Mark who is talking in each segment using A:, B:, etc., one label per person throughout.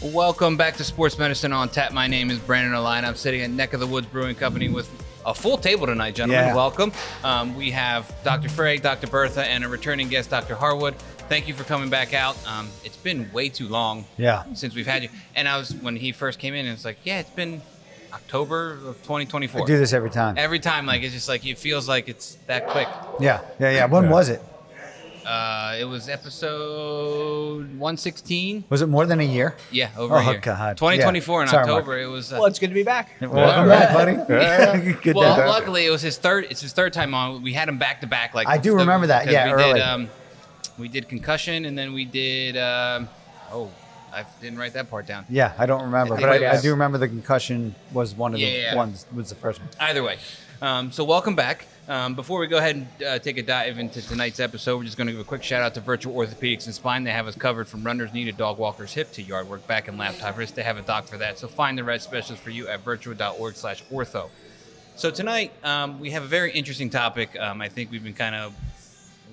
A: Welcome back to Sports Medicine on Tap. My name is Brandon O'Line. I'm sitting at Neck of the Woods Brewing Company with a full table tonight, gentlemen.
B: Yeah.
A: Welcome. We have Dr. Frey, Dr. Bertha, and a returning guest, Dr. Harwood. Thank you for coming back out. It's been way too long since we've had you. And when he first came in, it's like, it's been October of 2024.
B: I do this every time.
A: Every time, it's just like, it feels like it's that quick.
B: Yeah. When was it?
A: It was episode 116.
B: Was it more than a year?
A: Yeah, over a year.
B: Oh, God.
A: 2024 in
B: Sorry,
A: October.
B: Mark.
A: It was.
C: Well, it's good to be back.
B: All right, buddy. Good
A: Well,
B: day.
A: luckily, it was his third. It's his third time on. We had him back to back.
B: I do remember that. Yeah, early.
A: We did concussion, and then we did. I didn't write that part down.
B: Yeah, I don't remember, but I do remember the concussion was one of the ones. Was the first one.
A: Either way, so welcome back. Before we go ahead and take a dive into tonight's episode, we're just going to give a quick shout out to Virtual Orthopedics and Spine. They have us covered from runner's knee to dog walker's hip to yard work, back and laptop wrist. They have a doc for that. So find the right specialist for you at virtua.org/ortho. So tonight we have a very interesting topic. I think we've been kind of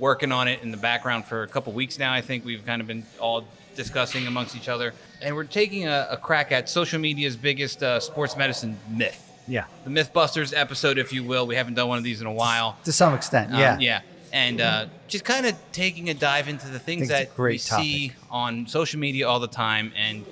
A: working on it in the background for a couple weeks now. I think we've kind of been all discussing amongst each other. And we're taking a crack at social media's biggest sports medicine myth.
B: Yeah.
A: The Mythbusters episode, if you will. We haven't done one of these in a while.
B: To some extent, yeah.
A: Yeah. And just kind of taking a dive into the things that we see on social media all the time. And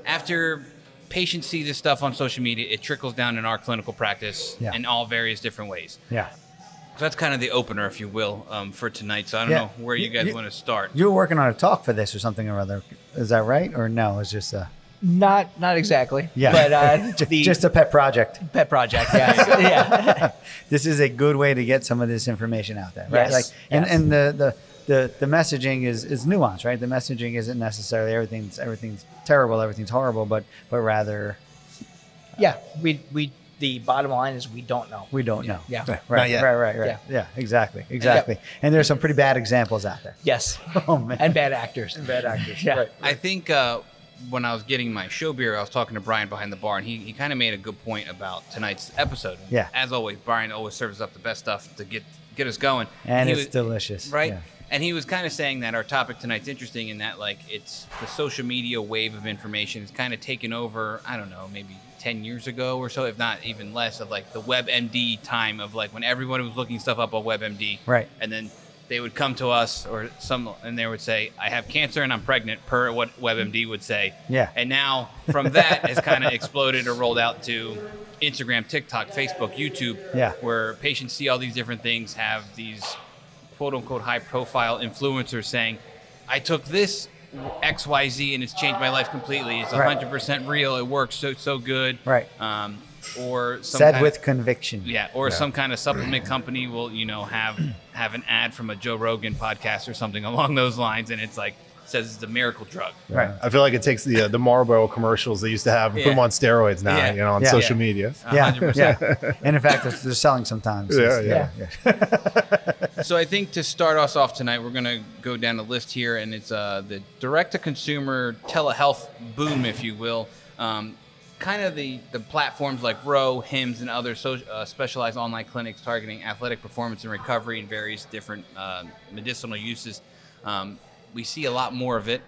A: after patients see this stuff on social media, it trickles down in our clinical practice in all various different ways.
B: Yeah.
A: So that's kind of the opener, if you will, for tonight. So I don't know where you guys want to start.
B: You were working on a talk for this or something or other. Is that right? Or no, it's just
C: Not exactly.
B: Yeah.
C: But
B: just a pet project.
C: Pet project, yeah. Yeah.
B: This is a good way to get some of this information out there, right?
C: Yes.
B: And the messaging is nuanced, right? The messaging isn't necessarily everything's terrible, everything's horrible, but rather
C: The bottom line is we don't know.
B: we don't know.
C: Yeah.
B: Right.
C: Yeah.
B: Yeah, exactly. And there's some pretty bad examples out there.
C: Yes.
B: Oh man.
C: And bad actors.
B: Yeah.
C: Right.
A: I think when I was getting my show beer, I was talking to Brian behind the bar, and he kind of made a good point about tonight's episode.
B: Yeah.
A: As always, Brian always serves up the best stuff to get us going.
B: And it's delicious.
A: Right?
B: Yeah.
A: And he was kind of saying that our topic tonight's interesting in that, it's the social media wave of information is kind of taken over, I don't know, maybe 10 years ago or so, if not even less, of the WebMD time of when everybody was looking stuff up on WebMD.
B: Right.
A: And then they would come to us and they would say, I have cancer and I'm pregnant, per what WebMD would say.
B: Yeah.
A: And now from that has kind of exploded or rolled out to Instagram, TikTok, Facebook, YouTube, where patients see all these different things, have these quote unquote high profile influencers saying, I took this XYZ and it's changed my life completely. It's 100% real. It works so good.
B: Right.
A: Or some
B: said with conviction.
A: Yeah. Or some kind of supplement company will, have an ad from a Joe Rogan podcast or something along those lines, and it's says it's a miracle drug.
B: Right.
D: I feel like it takes the Marlboro commercials they used to have and put them on steroids now, on social media.
B: Yeah.
A: 100%.
B: Yeah. And in fact, they're selling sometimes.
D: Yeah.
A: So I think to start us off tonight, we're going to go down the list here, and it's the direct-to-consumer telehealth boom, if you will. Kind of the platforms like Row, HIMSS, and other specialized online clinics targeting athletic performance and recovery and various different medicinal uses. We see a lot more of it.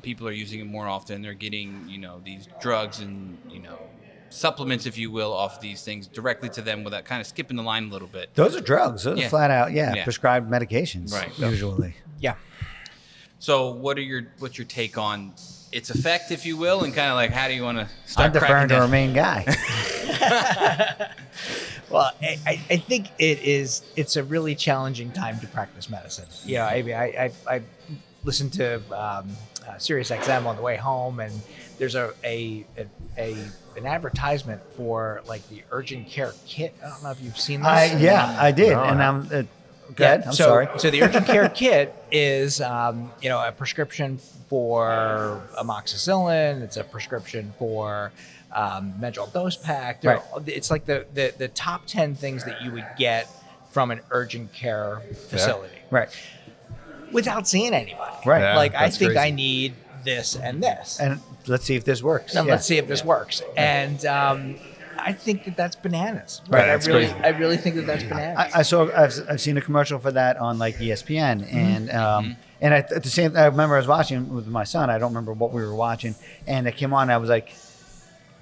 A: People are using it more often. They're getting, these drugs and, supplements, if you will, off these things directly to them without kind of skipping the line a little bit.
B: Those are drugs. Those are flat out, prescribed medications,
A: right?
B: Usually.
C: Yeah.
A: So what's your take on its effect, if you will, and kind of how do you want to start?
B: I'm deferring to our main guy.
C: Well, I think it's a really challenging time to practice medicine. I listened to Sirius XM on the way home, and there's an advertisement for the urgent care kit. I don't know if you've seen this.
B: I did, and I'm good. I'm sorry.
C: So the urgent care kit is a prescription for amoxicillin. It's a prescription for Medrol dose pack.
B: Right.
C: It's the top 10 things that you would get from an urgent care facility.
B: Right.
C: Without seeing anybody.
B: Right.
D: Yeah,
C: I think
D: crazy.
C: I need this and this.
B: And let's see if this works.
C: And let's see if this works. And I think that's bananas.
B: Right.
C: I really think that's bananas.
B: I've seen a commercial for that on ESPN, and And at the same, I remember I was watching with my son. I don't remember what we were watching, and it came on. And I was like,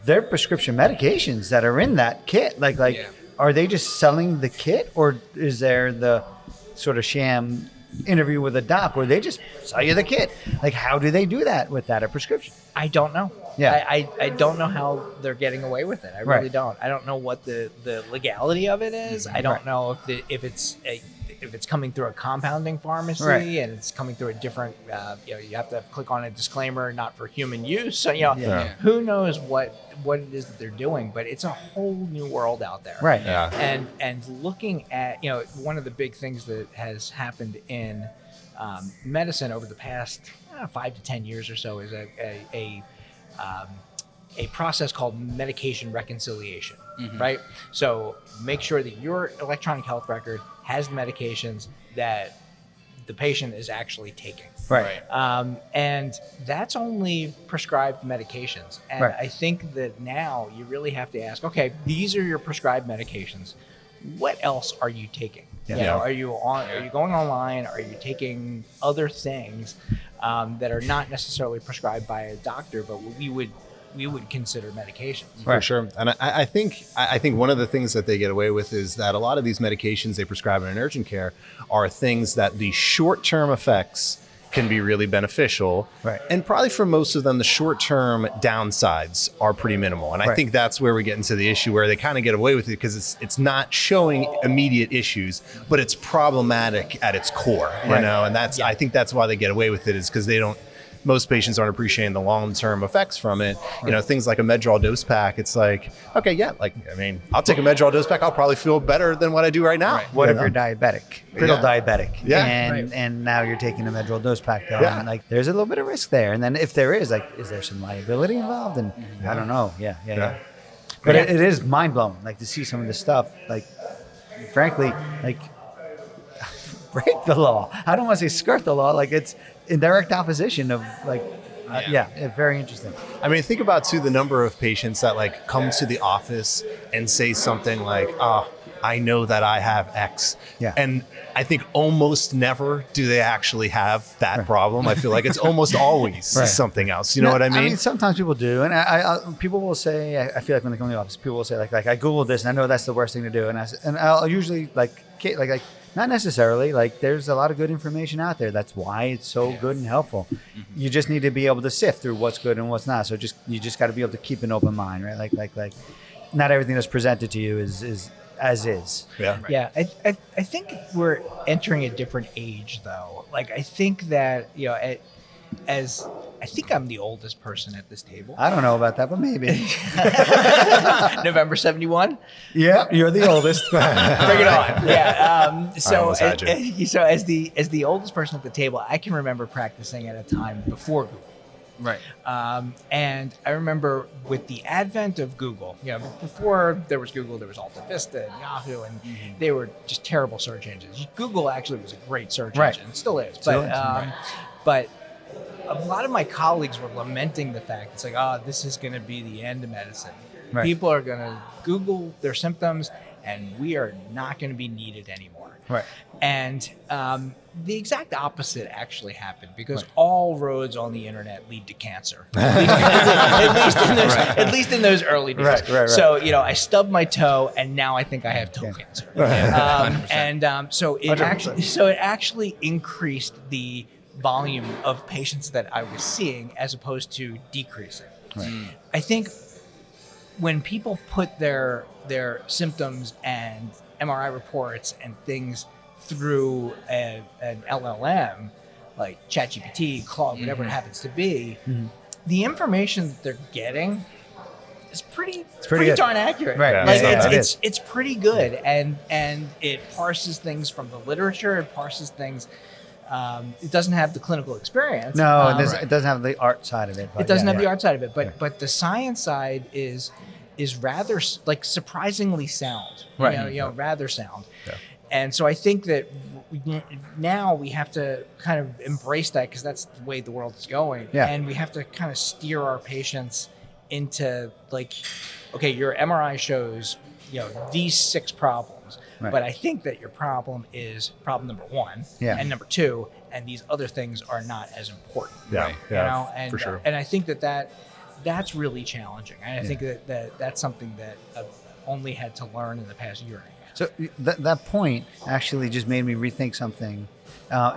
B: "They're prescription medications that are in that kit. Are they just selling the kit, or is there the sort of sham interview with a doc where they just sell you the kit? Like, how do they do that with a prescription?"
C: I don't know.
B: Yeah.
C: I don't know how they're getting away with it. I really don't. I don't know what the legality of it is. I don't know if it's coming through a compounding pharmacy and it's coming through a different, you have to click on a disclaimer, not for human use. So, who knows what it is that they're doing, but it's a whole new world out there.
B: Right.
D: Yeah.
C: And looking at, one of the big things that has happened in medicine over the past 5 to 10 years or so is a process called medication reconciliation, right? So make sure that your electronic health record has the medications that the patient is actually taking.
B: Right.
C: And that's only prescribed medications. And I think that now you really have to ask, okay, these are your prescribed medications. What else are you taking? Are you going online? Are you taking other things that are not necessarily prescribed by a doctor, but we would consider medications?
D: For sure. And I think one of the things that they get away with is that a lot of these medications they prescribe in urgent care are things that the short-term effects can be really beneficial.
B: Right.
D: And probably for most of them, the short-term downsides are pretty minimal. And I think that's where we get into the issue where they kind of get away with it because it's not showing immediate issues, but it's problematic at its core, you know? And I think that's why they get away with it is because most patients aren't appreciating the long-term effects from it. Things like a Medrol dose pack, it's like, okay, I'll take a Medrol dose pack. I'll probably feel better than what I do right now.
B: What if you're diabetic, brittle diabetic?
D: Yeah.
B: And now you're taking a Medrol dose pack though, and there's a little bit of risk there. And then if there is, is there some liability involved? And I don't know. Yeah. But it is mind-blowing, to see some of this stuff, frankly, break the law. I don't want to say skirt the law, it's in direct opposition of very interesting.
D: I mean, think about too the number of patients that come to the office and say something like, "Oh, I know that I have X," and I think almost never do they actually have that problem. I feel like it's almost always something else. You know what I mean?
B: I mean, sometimes people do, and I people will say, I feel like when they come to the office, people will say like I Googled this and I know that's the worst thing to do, and I'll usually not necessarily. There's a lot of good information out there. That's why it's so good and helpful. You just need to be able to sift through what's good and what's not. So you just got to be able to keep an open mind, right? Not everything that's presented to you is as is.
D: Yeah.
C: Yeah. I think we're entering a different age, though. I think that as I think I'm the oldest person at this table.
B: I don't know about that, but maybe.
C: November 71.
B: Yeah, you're the oldest.
C: Bring it on. Yeah. So as the oldest person at the table, I can remember practicing at a time before Google.
A: Right.
C: And I remember with the advent of Google, before there was Google, there was Alta Vista and Yahoo, and they were just terrible search engines. Google actually was a great search engine. It still is. But a lot of my colleagues were lamenting the fact it's this is going to be the end of medicine. Right. People are going to Google their symptoms, and we are not going to be needed anymore.
B: Right.
C: And the exact opposite actually happened because all roads on the internet lead to cancer. At least in those early days.
B: Right.
C: So I stubbed my toe, and now I think I have toe cancer. So it actually increased the volume of patients that I was seeing as opposed to decreasing. Right. I think when people put their symptoms and MRI reports and things through an LLM, like ChatGPT, Claude, whatever it happens to be, the information that they're getting is pretty darn accurate.
B: Right.
C: It's pretty good, and it parses things from the literature. It parses things. It doesn't have the clinical experience.
B: No, it doesn't have the art side of it.
C: It doesn't have the art side of it, but the science side is rather surprisingly sound.
B: Right.
C: Rather sound.
D: Yeah.
C: And so I think that now we have to kind of embrace that because that's the way the world is going.
B: Yeah.
C: And we have to kind of steer our patients into okay, your MRI shows these 6 problems. things.
B: Right.
C: But I think that your problem is problem number one, and number two, and these other things are not as important.
D: Yeah,
A: Right.
D: yeah,
C: You know, and
D: for sure.
C: and I think that's really challenging. And I think that's something that I've only had to learn in the past year and a half.
B: So that point actually just made me rethink something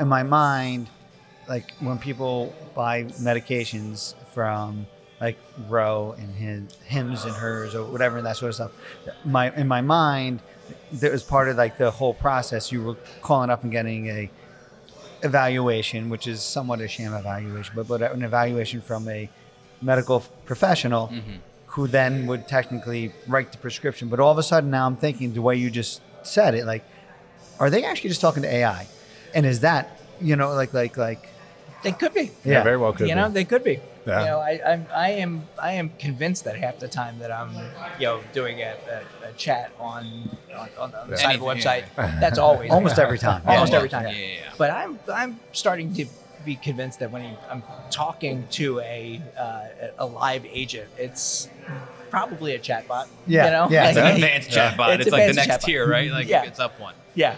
B: in my mind. Like when people buy medications from like Roe and his hims and hers or whatever and that sort of stuff, in my mind, there was part of like the whole process. You were calling up and getting a evaluation, which is somewhat a sham evaluation, but an evaluation from a medical professional who then would technically write the prescription. But all of a sudden now I'm thinking the way you just said it, like, are they actually just talking to AI? And is that, like
C: They could be.
D: Yeah, very well could
C: You know,
D: be.
C: they could be.
D: Yeah.
C: You know, I am convinced that half the time that I'm, doing a chat on the side of a website, that's always
B: almost every time.
C: Almost
A: Yeah.
C: every time.
A: Yeah.
C: But I'm starting to be convinced that when I'm talking to a live agent, it's probably a chatbot.
B: Yeah,
C: You know?
B: yeah.
A: It's an advanced chatbot. It's like the
C: advanced
A: next
C: chatbot.
A: tier, right? Like
C: Yeah.
A: it's up one.
C: Yeah.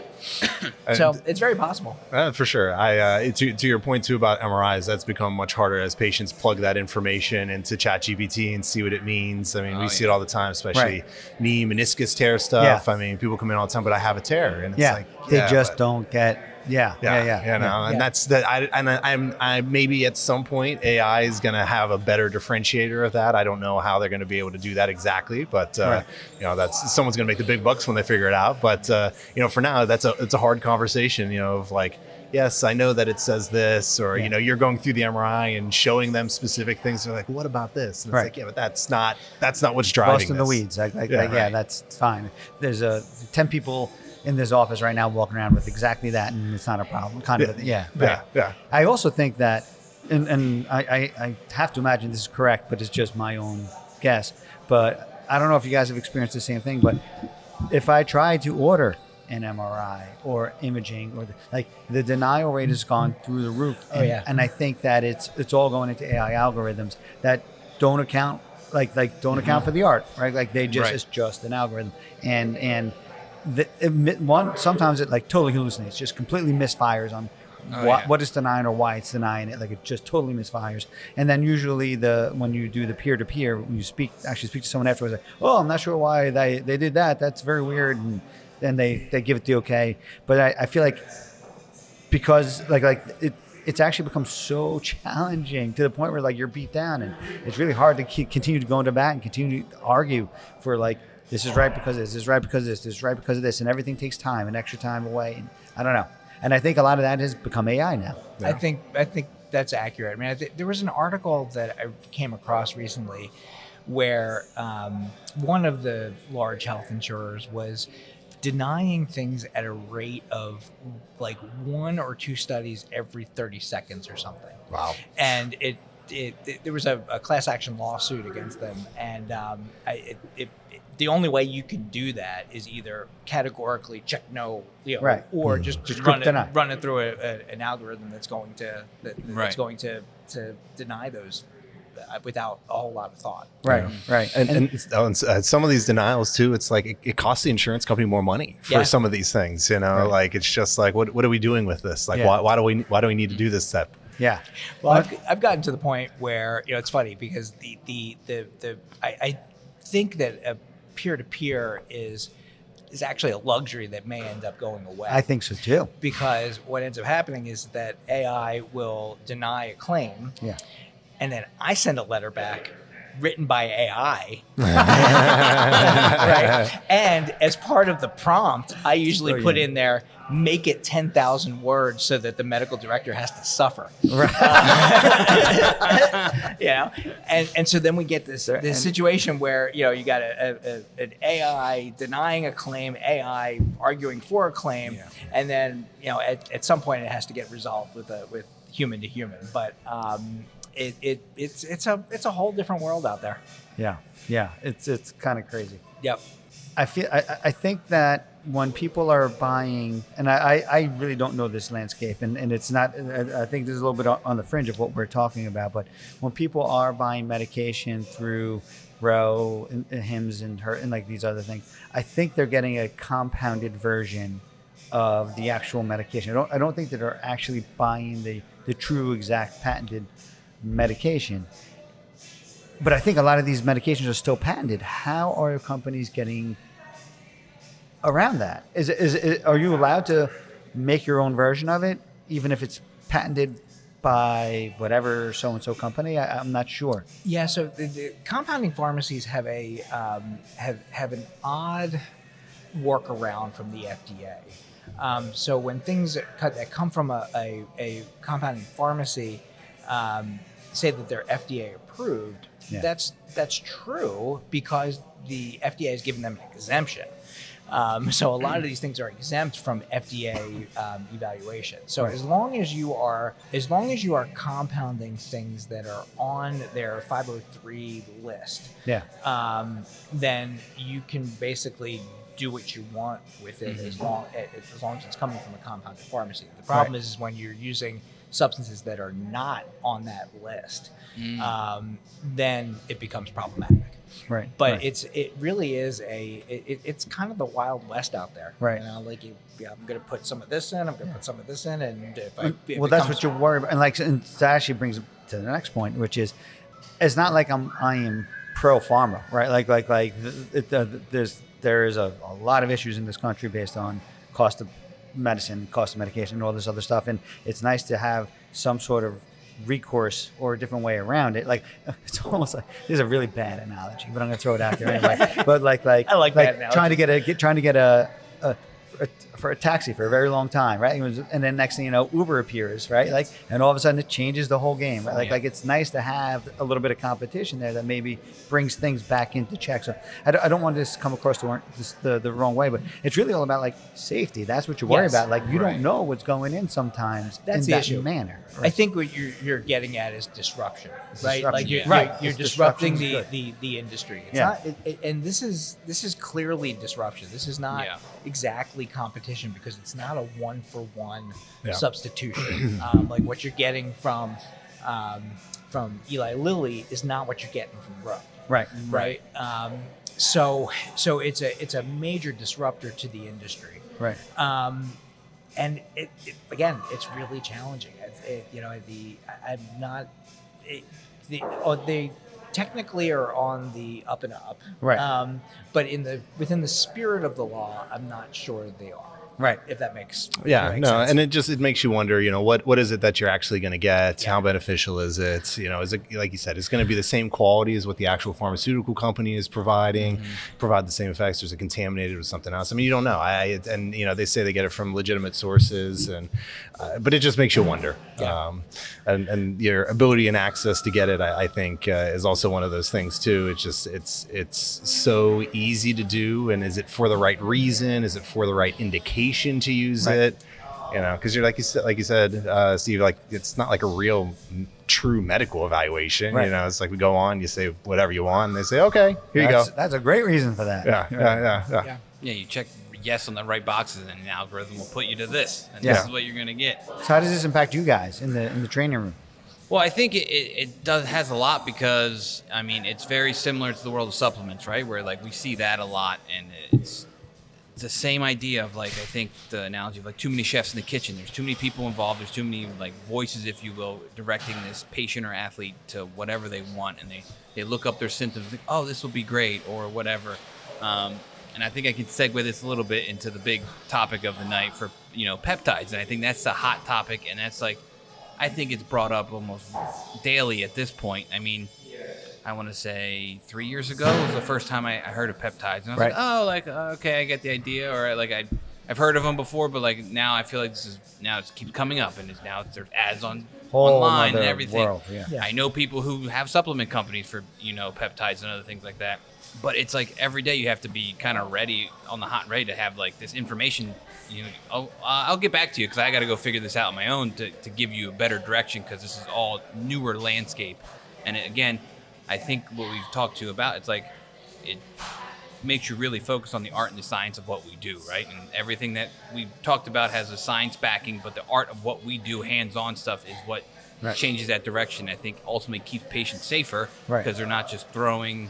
C: So it's very possible.
D: For sure. I to your point too about MRIs, that's become much harder as patients plug that information into ChatGPT and see what it means. I mean, we see it all the time, especially knee meniscus tear stuff.
B: Yeah.
D: I mean, people come in all the time, but I have a tear, and it's like
B: they just
D: but-
B: don't get. Yeah.
D: And that's that. I maybe at some point AI is going to have a better differentiator of that. I don't know how they're going to be able to do that exactly, but that's someone's going to make the big bucks when they figure it out. But for now, it's a hard conversation. Of like, yes, I know that it says this, or you're going through the MRI and showing them specific things. They're like, what about this? And it's like, yeah, but that's not what's driving
B: Lost in the
D: this.
B: weeds. That's fine. There's 10 people in this office right now walking around with exactly that, and it's not a problem.
D: Yeah.
B: I also think that, and I have to imagine this is correct, but it's just my own guess. But I don't know if you guys have experienced the same thing, but if I try to order an MRI or imaging, or the denial rate has gone through the roof. And I think that it's all going into AI algorithms that don't account don't account for the art, right? Like they just it's just an algorithm, and sometimes it totally hallucinates, just completely misfires on what it's denying or why it's denying it. Like it just totally misfires. And then usually when you do the peer-to-peer, when you speak to someone afterwards, like, oh, I'm not sure why they did that. That's very weird. And then they give it the okay. But I feel like because it's actually become so challenging to the point where you're beat down, and it's really hard to continue to go into bat and continue to argue for this is right because this is right because this is right because of this, and everything takes time and extra time away. And I don't know. And I think a lot of that has become AI now.
C: Yeah. I think that's accurate. I mean, there was an article that I came across recently where one of the large health insurers was denying things at a rate of 1 or 2 studies every 30 seconds or something.
D: Wow.
C: And there was a class action lawsuit against them, and the only way you can do that is either categorically check no, or just run it through an algorithm that's going to deny those without a whole lot of thought.
B: Right.
D: And some of these denials too, it's like it costs the insurance company more money for some of these things. It's just like, what are we doing with this? Why do we need to do this step?
B: Yeah.
C: Well, I've gotten to the point where it's funny because I think that a peer-to-peer is actually a luxury that may end up going away.
B: I think so too.
C: Because what ends up happening is that AI will deny a claim.
B: Yeah.
C: And then I send a letter back written by AI. Right? And as part of the prompt, I usually put in there, make it 10,000 words so that the medical director has to suffer.
B: Right.
C: And so then we get this situation where, you got an AI denying a claim, AI arguing for a claim. And then, at some point it has to get resolved with human to human. But, it's a whole different world out there.
B: Yeah. It's kind of crazy.
C: Yep.
B: I think that when people are buying, and I really don't know this landscape, and it's not, I think this is a little bit on the fringe of what we're talking about, but when people are buying medication through Roe and Hims and her and like these other things, I think they're getting a compounded version of the actual medication. I don't think that they're actually buying the true exact patented medication. But I think a lot of these medications are still patented. How are companies getting around that? Are you allowed to make your own version of it, even if it's patented by whatever so-and-so company? I'm not sure.
C: Yeah, so the compounding pharmacies have a have an odd workaround from the FDA. So when things that come from a compounding pharmacy say that they're FDA approved, that's true because the FDA has given them an exemption. So a lot of these things are exempt from FDA evaluation. So as long as you are compounding things that are on their 503 list, then you can basically do what you want with it as long as it's coming from a compounded pharmacy. The problem is when you're using substances that are not on that list, then it becomes problematic.
B: Right.
C: But it really is it's kind of the Wild West out there.
B: Right.
C: You know, like I'm going to put some of this in, I'm going to put some of this in, and
B: that's what you're worried about. And that actually brings to the next point, which is, it's not like I am pro pharma, right? There is a lot of issues in this country based on cost of medicine, cost of medication, and all this other stuff. And it's nice to have some sort of recourse or a different way around it. Like, it's almost like, this is a really bad analogy, but I'm going to throw it out there anyway. But I like bad analogy. trying to get for a taxi for a very long time, right? And then next thing you know, Uber appears, right? Like, and all of a sudden it changes the whole game. Right? Like it's nice to have a little bit of competition there that maybe brings things back into check. So I don't want this to come across the wrong way, but it's really all about like safety. That's what you worry about. Like you don't know what's going in sometimes.
C: That's
B: in
C: the
B: that
C: issue.
B: Manner. Right?
C: I think what you're getting at is disruption, right? Like you're
B: It's
C: disrupting
B: disruption's
C: the industry. It's
B: Yeah.
C: not, and this is clearly disruption. This is not exactly competition because it's not a one-for-one substitution. Like what you're getting from Eli Lilly is not what you're getting from Roe. Right. So it's a major disruptor to the industry.
B: Right.
C: And it again, it's really challenging. They technically are on the up and up.
B: Right.
C: But within the spirit of the law, I'm not sure they are.
B: Right.
C: If that makes sense.
D: And it makes you wonder, what is it that you're actually going to get? How beneficial is it? Is it, like you said, it's going to be the same quality as what the actual pharmaceutical company is providing, provide the same effects, or is it contaminated with something else? I mean, you don't know. They say they get it from legitimate sources, but it just makes you wonder. And your ability and access to get it, I think, is also one of those things too. It's so easy to do, and is it for the right reason? Is it for the right indication to use it? Because you're like you said, Steve, like it's not like a real true medical evaluation. It's like we go on, you say whatever you want, and they say, okay, here you go.
B: That's a great reason for that.
A: Yeah, you check yes on the right boxes, and the algorithm will put you to this, and this is what you're going to get.
B: So how does this impact you guys in the training room?
A: Well, I think it has a lot because, I mean, it's very similar to the world of supplements, right? Where like we see that a lot, and it's the same idea of like, I think the analogy of like too many chefs in the kitchen. There's too many people involved. There's too many like voices, if you will, directing this patient or athlete to whatever they want, and they look up their symptoms, like, oh, this will be great, or whatever. And I think I can segue this a little bit into the big topic of the night for peptides, and I think that's the hot topic, and that's like, I think it's brought up almost daily at this point. I mean, I want to say 3 years ago was the first time I heard of peptides, and I was like, okay, I get the idea, or like I've heard of them before, but like now I feel like it keeps coming up, and there's ads online and everything.
B: World,
A: I know people who have supplement companies for peptides and other things like that, but it's like every day you have to be kind of ready on the hot and ready to have like this information. I'll get back to you because I got to go figure this out on my own to give you a better direction, because this is all newer landscape. And again, I think what we've talked to about, it's like makes you really focus on the art and the science of what we do, right? And everything that we've talked about has a science backing, but the art of what we do, hands-on stuff, is what changes that direction. I think ultimately keeps patients safer because they're not just throwing,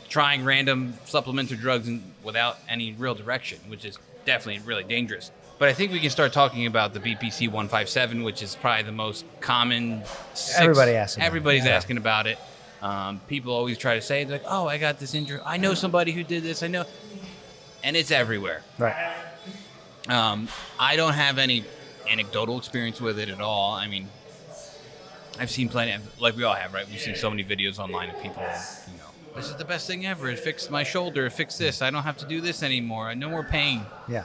A: trying random supplemental drugs without any real direction, which is definitely really dangerous. But I think we can start talking about the BPC-157, which is probably the most common. Everybody's asking about it. People always try to say, like, oh, I got this injury. I know somebody who did this. I know. And it's everywhere.
B: Right.
A: I don't have any anecdotal experience with it at all. I mean, I've seen plenty, like we all have, right? We've seen so many videos online of people, this is the best thing ever. It fixed my shoulder. It fixed this. I don't have to do this anymore. No more pain.
B: Yeah.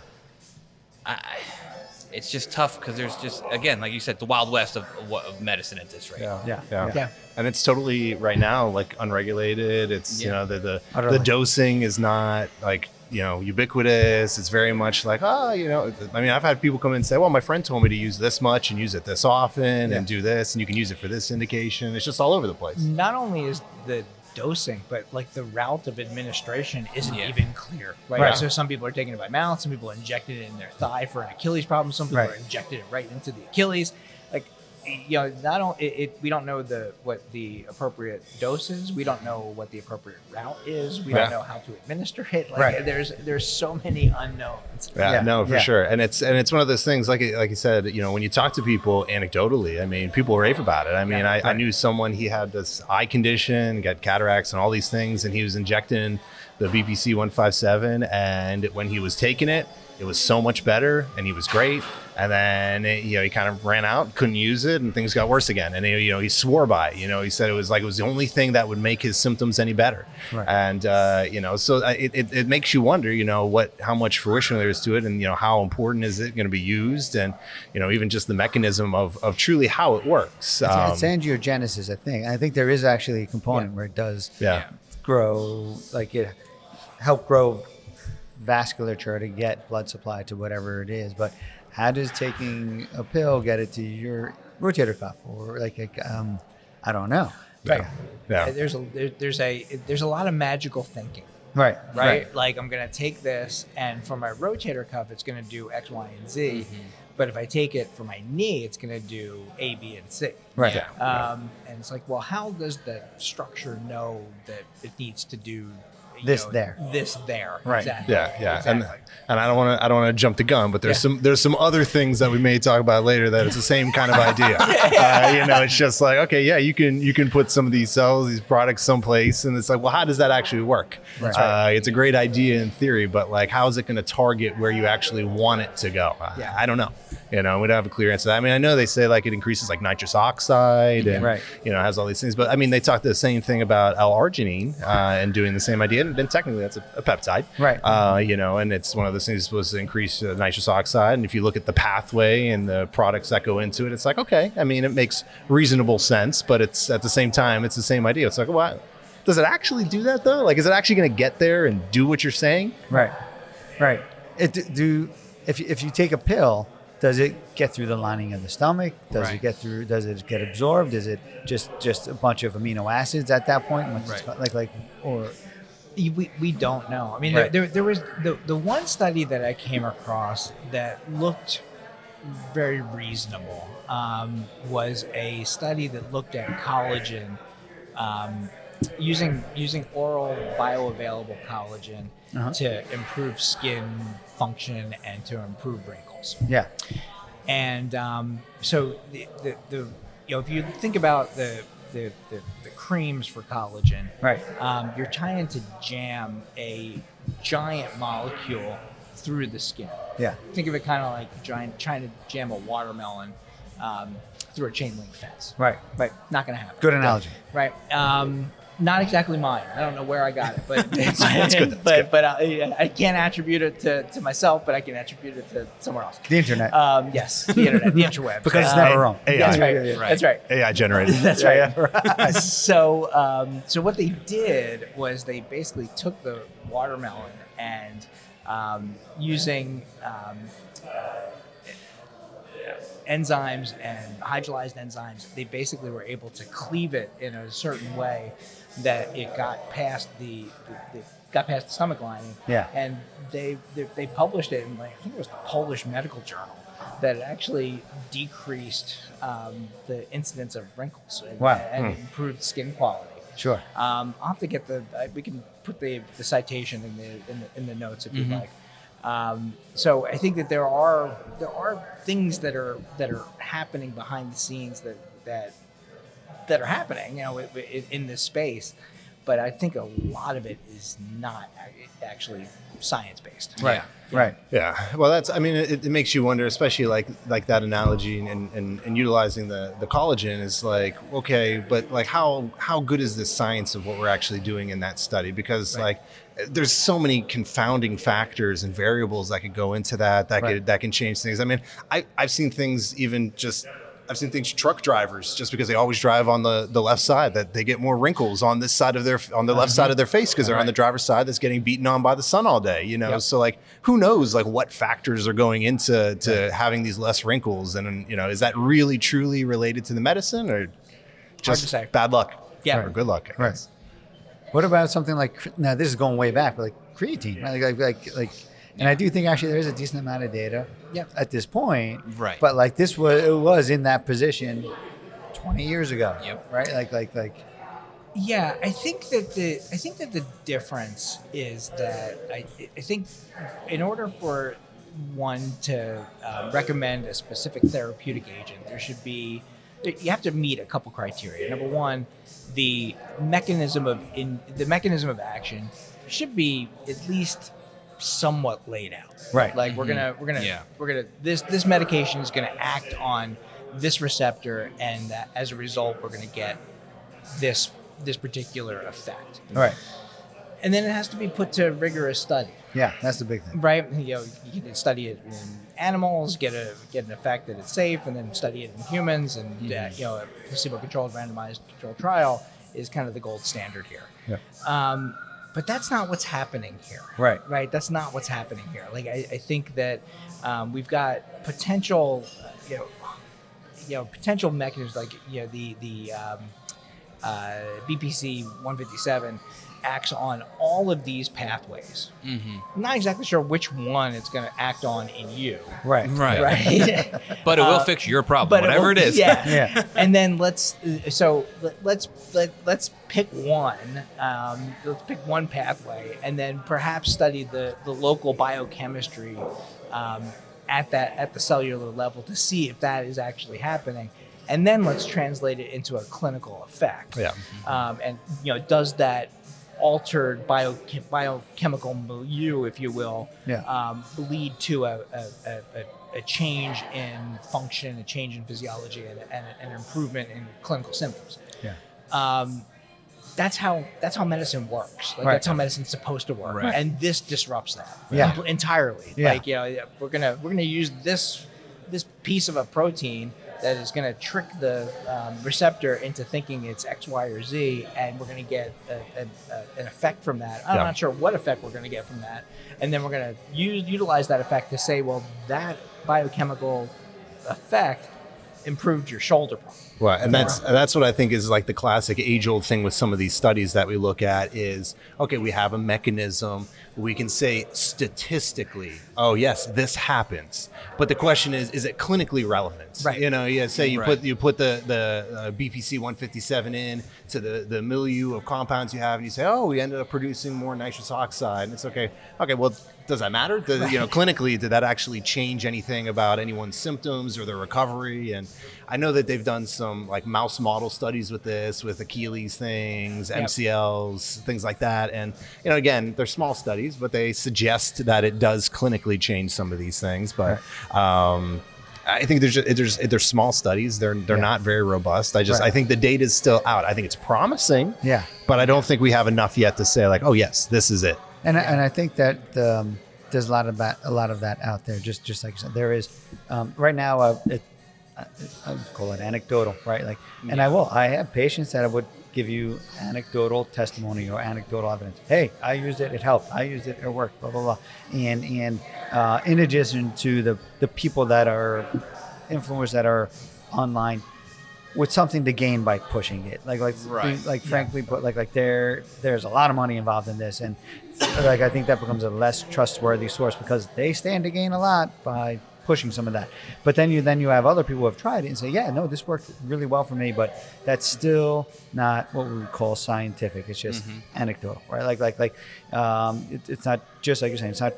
A: It's just tough because there's just, again, like you said, the Wild West of medicine at this rate.
B: Yeah.
D: And it's totally right now like unregulated. It's the dosing is not like ubiquitous. It's very much like I mean, I've had people come in and say, well, my friend told me to use this much and use it this often and do this, and you can use it for this indication. It's just all over the place.
C: Not only is the dosing, but like the route of administration isn't even clear, right? So some people are taking it by mouth, some people injected it in their thigh for an Achilles problem, some people are injected it right into the Achilles. Like, we don't know what the appropriate dose is. We don't know what the appropriate route is. We don't know how to administer it. Like, there's so many unknowns.
D: For sure. And it's one of those things, like you said, when you talk to people anecdotally, I mean, people rave about it. I mean, I knew someone, he had this eye condition, got cataracts and all these things, and he was injecting the BPC-157, and when he was taking it, it was so much better, and he was great. And then he kind of ran out, couldn't use it, and things got worse again. And he swore by it. He said it was the only thing that would make his symptoms any better. Right. And so it makes you wonder, how much fruition there is to it, and how important is it going to be used, and even just the mechanism of truly how it works.
B: It's angiogenesis, I think. I think there is actually a component where it does grow, like it help grow vasculature to get blood supply to whatever it is. But how does taking a pill get it to your rotator cuff, or I don't know.
C: There's a lot of magical thinking.
B: Right.
C: Like, I'm going to take this, and for my rotator cuff, it's going to do X, Y, and Z. Mm-hmm. But if I take it for my knee, it's going to do A, B, and C.
B: Right.
C: And it's like, well, how does the structure know that it needs to do
B: this there?
C: Right. Exactly.
D: Exactly. And I don't want to jump the gun, but there's some other things that we may talk about later that it's the same kind of idea. It's just like, okay, you can put some of these cells, these products someplace, and it's like, well, how does that actually work? Right. It's a great idea in theory, but like, how is it going to target where you actually want it to go? I don't know. We don't have a clear answer to that. I mean, I know they say like it increases like nitrous oxide and has all these things, but I mean, they talk the same thing about L-arginine and doing the same idea, and then technically that's a peptide,
B: right?
D: And it's one of those things that's supposed to increase nitrous oxide. And if you look at the pathway and the products that go into it, it's like, okay, I mean, it makes reasonable sense, but it's at the same time, it's the same idea. It's like, what? Does it actually do that though? Like, is it actually going to get there and do what you're saying?
B: Right. If you take a pill, does it get through the lining of the stomach? Does it get through? Does it get absorbed? Is it just a bunch of amino acids at that point?
C: We don't know. I mean, there was the one study that I came across that looked very reasonable. Was a study that looked at collagen, using oral bioavailable collagen to improve skin function and to improve wrinkles.
B: Yeah.
C: And so if you think about the creams for collagen, you're trying to jam a giant molecule through the skin.
B: Yeah.
C: Think of it kind of like trying to jam a watermelon through a chain link fence.
B: Right.
C: Not going to happen.
B: Good analogy.
C: Right. Not exactly mine. I don't know where I got it, but
D: that's good.
C: But I can't attribute it to myself, but I can attribute it to somewhere else.
B: The internet.
C: Yes, the internet, the interwebs.
B: Because it's never wrong.
D: AI.
C: That's right. That's right.
D: AI generated.
C: That's right. So what they did was they basically took the watermelon and using enzymes and hydrolyzed enzymes, they basically were able to cleave it in a certain way that it got past the stomach lining.
B: Yeah.
C: And they published it in, like, I think it was the Polish Medical Journal, that it actually decreased the incidence of wrinkles and improved skin quality.
B: Sure.
C: I'll have to get we can put the citation in the notes if you'd like. So I think that there are things that are happening behind the scenes that are happening, in this space, but I think a lot of it is not actually science-based.
B: Right. Right.
D: Yeah. Well, it makes you wonder, especially like that analogy and utilizing the collagen is like, okay, but like how good is the science of what we're actually doing in that study? Because like there's so many confounding factors and variables that could go into that can change things. I mean, I've seen things truck drivers, just because they always drive on the left side, that they get more wrinkles on this side of the left side of their face because they're on the driver's side that's getting beaten on by the sun all day,
C: Yep.
D: So like who knows like what factors are going into having these less wrinkles, and is that really truly related to the medicine, or just bad luck or good luck, I guess.
B: What about something like, now this is going way back, but like creatine, right? Like and I do think actually there is a decent amount of data at this point.
A: Right.
B: But like it was in that position 20 years ago.
A: Yep.
B: Right? Like
C: Yeah, I think that the difference is that I think in order for one to recommend a specific therapeutic agent, you have to meet a couple criteria. Number one, the mechanism of action should be at least somewhat laid out.
B: Right.
C: Like we're gonna this medication is gonna act on this receptor, and as a result we're gonna get this particular effect.
B: right.
C: And then it has to be put to rigorous study.
B: Yeah, that's the big thing.
C: Right? You can study it in animals, get an effect that it's safe, and then study it in humans, and a placebo-controlled randomized controlled trial is kind of the gold standard here.
B: Yeah.
C: But that's not what's happening here.
B: Right.
C: That's not what's happening here. Like I think that we've got potential, potential mechanisms like the BPC-157 acts on all of these pathways.
A: Mm-hmm.
C: I'm not exactly sure which one it's going to act on in you.
B: Right.
A: But it will fix your problem, whatever it is.
C: Yeah.
B: Yeah.
C: And then let's pick one. Let's pick one pathway, and then perhaps study the local biochemistry at the cellular level to see if that is actually happening. And then let's translate it into a clinical effect.
D: Yeah.
C: And does that altered biochemical milieu, if you will, lead to a change in function, a change in physiology, and an improvement in clinical symptoms.
B: Yeah.
C: That's how medicine works. Like,
B: Right.
C: That's how medicine's supposed to work.
A: Right.
C: And this disrupts that entirely.
B: Yeah.
C: Like we're gonna use this piece of a protein that is going to trick the receptor into thinking it's X, Y, or Z, and we're going to get an effect from that. I'm not sure what effect we're going to get from that. And then we're going to utilize that effect to say, well, that biochemical effect improved your shoulder problem.
D: Well, and that's what I think is like the classic age-old thing with some of these studies that we look at is, okay, we have a mechanism. We can say statistically, oh yes, this happens. But the question is it clinically relevant?
C: Right.
D: You put the BPC-157 in to the milieu of compounds you have, and you say, oh, we ended up producing more nitrous oxide, and it's okay. Okay, well, does that matter? Clinically, did that actually change anything about anyone's symptoms or their recovery? And I know that they've done some like mouse model studies with this, with Achilles things, MCLs, things like that. And again, they're small studies, but they suggest that it does clinically change some of these things. But I think they're small studies. They're not very robust. I think the data is still out. I think it's promising.
B: Yeah.
D: But I don't think we have enough yet to say like, oh yes, this is it.
B: And I think that there's a lot of that out there. Just like you said, there is right now. I would call it anecdotal, right? Like, and I have patients that I would give you anecdotal testimony or anecdotal evidence. Hey, I used it; it helped. I used it; it worked. Blah blah blah. And in addition to the people that are influencers that are online with something to gain by pushing it. Frankly, but there's a lot of money involved in this, and I think that becomes a less trustworthy source because they stand to gain a lot by pushing some of that. But then you have other people who have tried it and say, yeah, no, this worked really well for me, but that's still not what we would call scientific. It's just anecdotal, right? It's not just like you're saying, it's not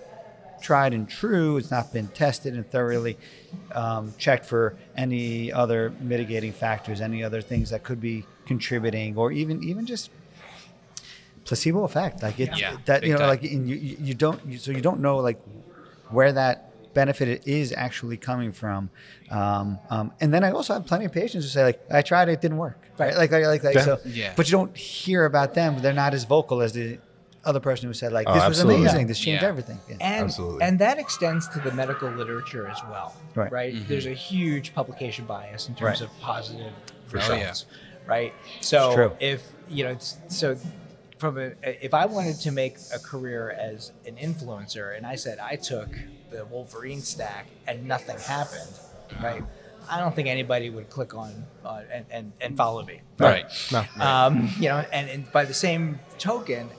B: tried and true. It's not been tested and thoroughly checked for any other mitigating factors, any other things that could be contributing, or even just placebo effect. You don't know where that benefit is actually coming from. And then I also have plenty of patients who say I tried it didn't work. Right. But you don't hear about them. They're not as vocal as the other person who said this was amazing. This changed everything. Yeah.
C: And that extends to the medical literature as well. Right.
B: Mm-hmm.
C: There's a huge publication bias in terms of positive results.
A: Yeah.
C: Right. So if I wanted to make a career as an influencer and I said I took the Wolverine stack and nothing happened, right? I don't think anybody would click on and follow me.
A: Right. No.
C: And by the same token,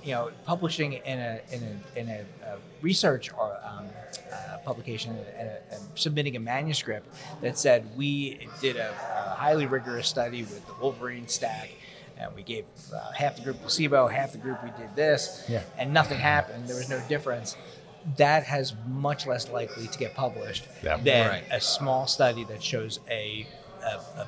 C: publishing in a research or publication and submitting a manuscript that said we did a highly rigorous study with the Wolverine stack, and we gave half the group placebo, half the group we did this, and nothing happened. There was no difference. That has much less likely to get published than a small study that shows a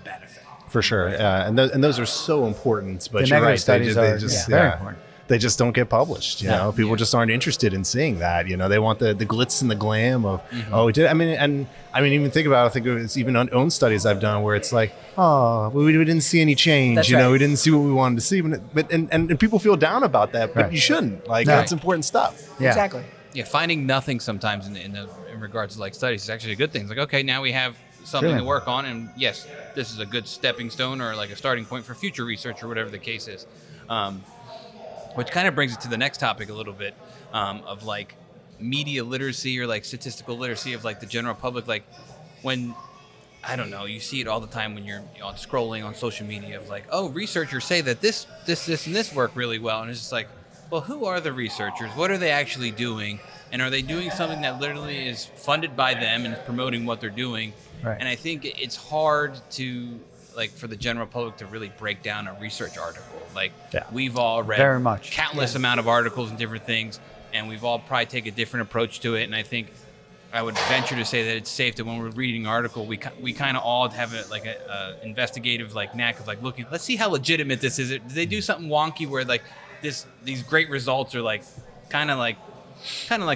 C: benefit.
D: For sure, and those are so important. But
B: the
D: you're right;
B: studies
D: they just
B: very important.
D: They just don't get published. You know, people just aren't interested in seeing that. They want the glitz and the glam of we did. I mean, even think about it. I think it's even own studies I've done where it's we didn't see any change.
C: That's
D: we
C: right.
D: didn't see what we wanted to see. But people feel down about that. But you shouldn't. That's important stuff.
B: Yeah.
C: Exactly.
A: Yeah, finding nothing sometimes in regards to studies is actually a good thing. It's okay, now we have something to work on, and yes, this is a good stepping stone or a starting point for future research or whatever the case is. Which kind of brings it to the next topic a little bit of media literacy or statistical literacy of the general public. When, I don't know, you see it all the time when you're scrolling on social media of researchers say that this, and this work really well, and it's just well, who are the researchers? What are they actually doing? And are they doing something that literally is funded by them and is promoting what they're doing?
B: Right.
A: And I think it's hard to, for the general public to really break down a research article. We've all read
B: very much
A: countless amount of articles and different things, and we've all probably take a different approach to it. And I think I would venture to say that it's safe that when we're reading an article, we kind of all have a investigative knack of looking. Let's see how legitimate this is. Did they do something wonky where these great results are kind of like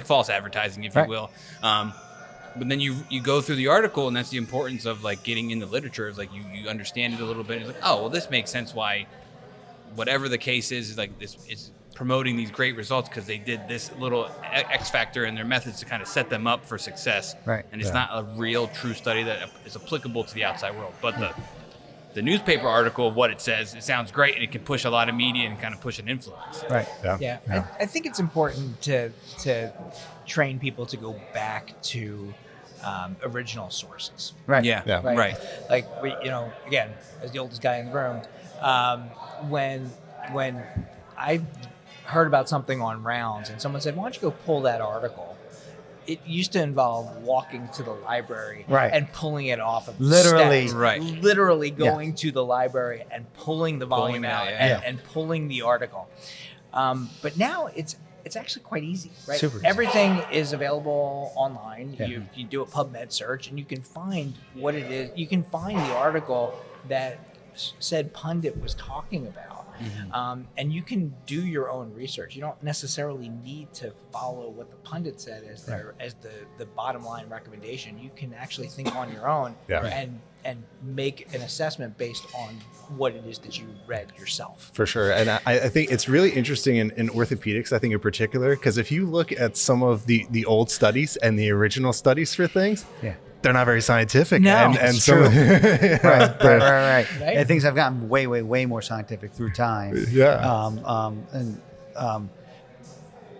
A: false advertising, if you will. But then you go through the article, and that's the importance of getting in the literature. Is you understand it a little bit. It's oh, well, this makes sense why whatever the case is this is promoting these great results because they did this little X factor in their methods to kind of set them up for success.
B: Right.
A: And it's not a real true study that is applicable to the outside world. But the newspaper article of what it says, it sounds great, and it can push a lot of media and kind of push an influence.
B: Right.
C: Yeah. I think it's important to train people to go back to original sources.
B: Right.
A: Yeah.
C: Right. Again, as the oldest guy in the room, when I heard about something on Rounds and someone said, "Why don't you go pull that article?" It used to involve walking to the library and pulling it off of
B: literally,
C: steps. Literally going to the library and pulling the volume out and pulling the article. But now it's actually quite easy, right?
B: Super easy.
C: Everything is available online. Yeah. You do a PubMed search and you can find what it is. You can find the article that said pundit was talking about. Mm-hmm. And you can do your own research. You don't necessarily need to follow what the pundit said as the bottom line recommendation. You can actually think on your own and make an assessment based on what it is that you read yourself.
D: For sure. And I think it's really interesting in orthopedics, I think in particular, because if you look at some of the old studies and the original studies for things, they're not very scientific.
B: No,
D: and
B: it's
D: so
B: true. Right. And things have gotten way more scientific through time.
D: Yeah.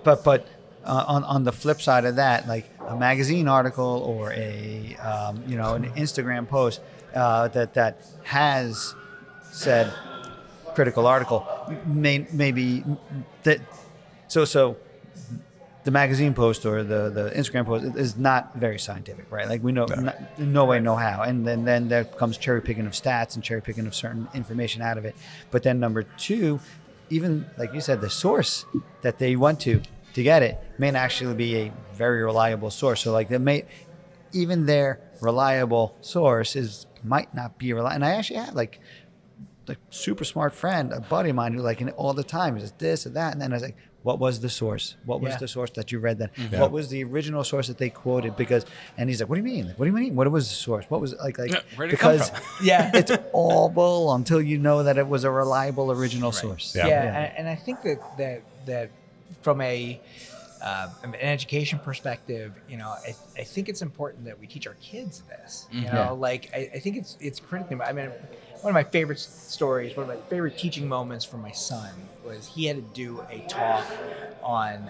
B: But on the flip side of that, like a magazine article or a an Instagram post that has said critical article maybe that so the magazine post or the Instagram post is not very scientific, right? Like we know no way, no how, and then there comes cherry picking of stats and cherry picking of certain information out of it. But then number two, even like you said, the source that they went to get it may actually be a very reliable source. So like even their reliable source might not be reliable. And I actually had like super smart friend, a buddy of mine who like all the time is this or that, and then I was like, what was the source? What was the source that you read that? Mm-hmm. What was the original source that they quoted? And he's like, what do you mean? Like, what do you mean? What was the source? What was like
A: where did it come from?
B: It's all bull until you know that it was a reliable original source.
C: And I think that from an education perspective, I think it's important that we teach our kids this. I think it's critically. I mean, one of my favorite stories, one of my favorite teaching moments for my son was he had to do a talk on.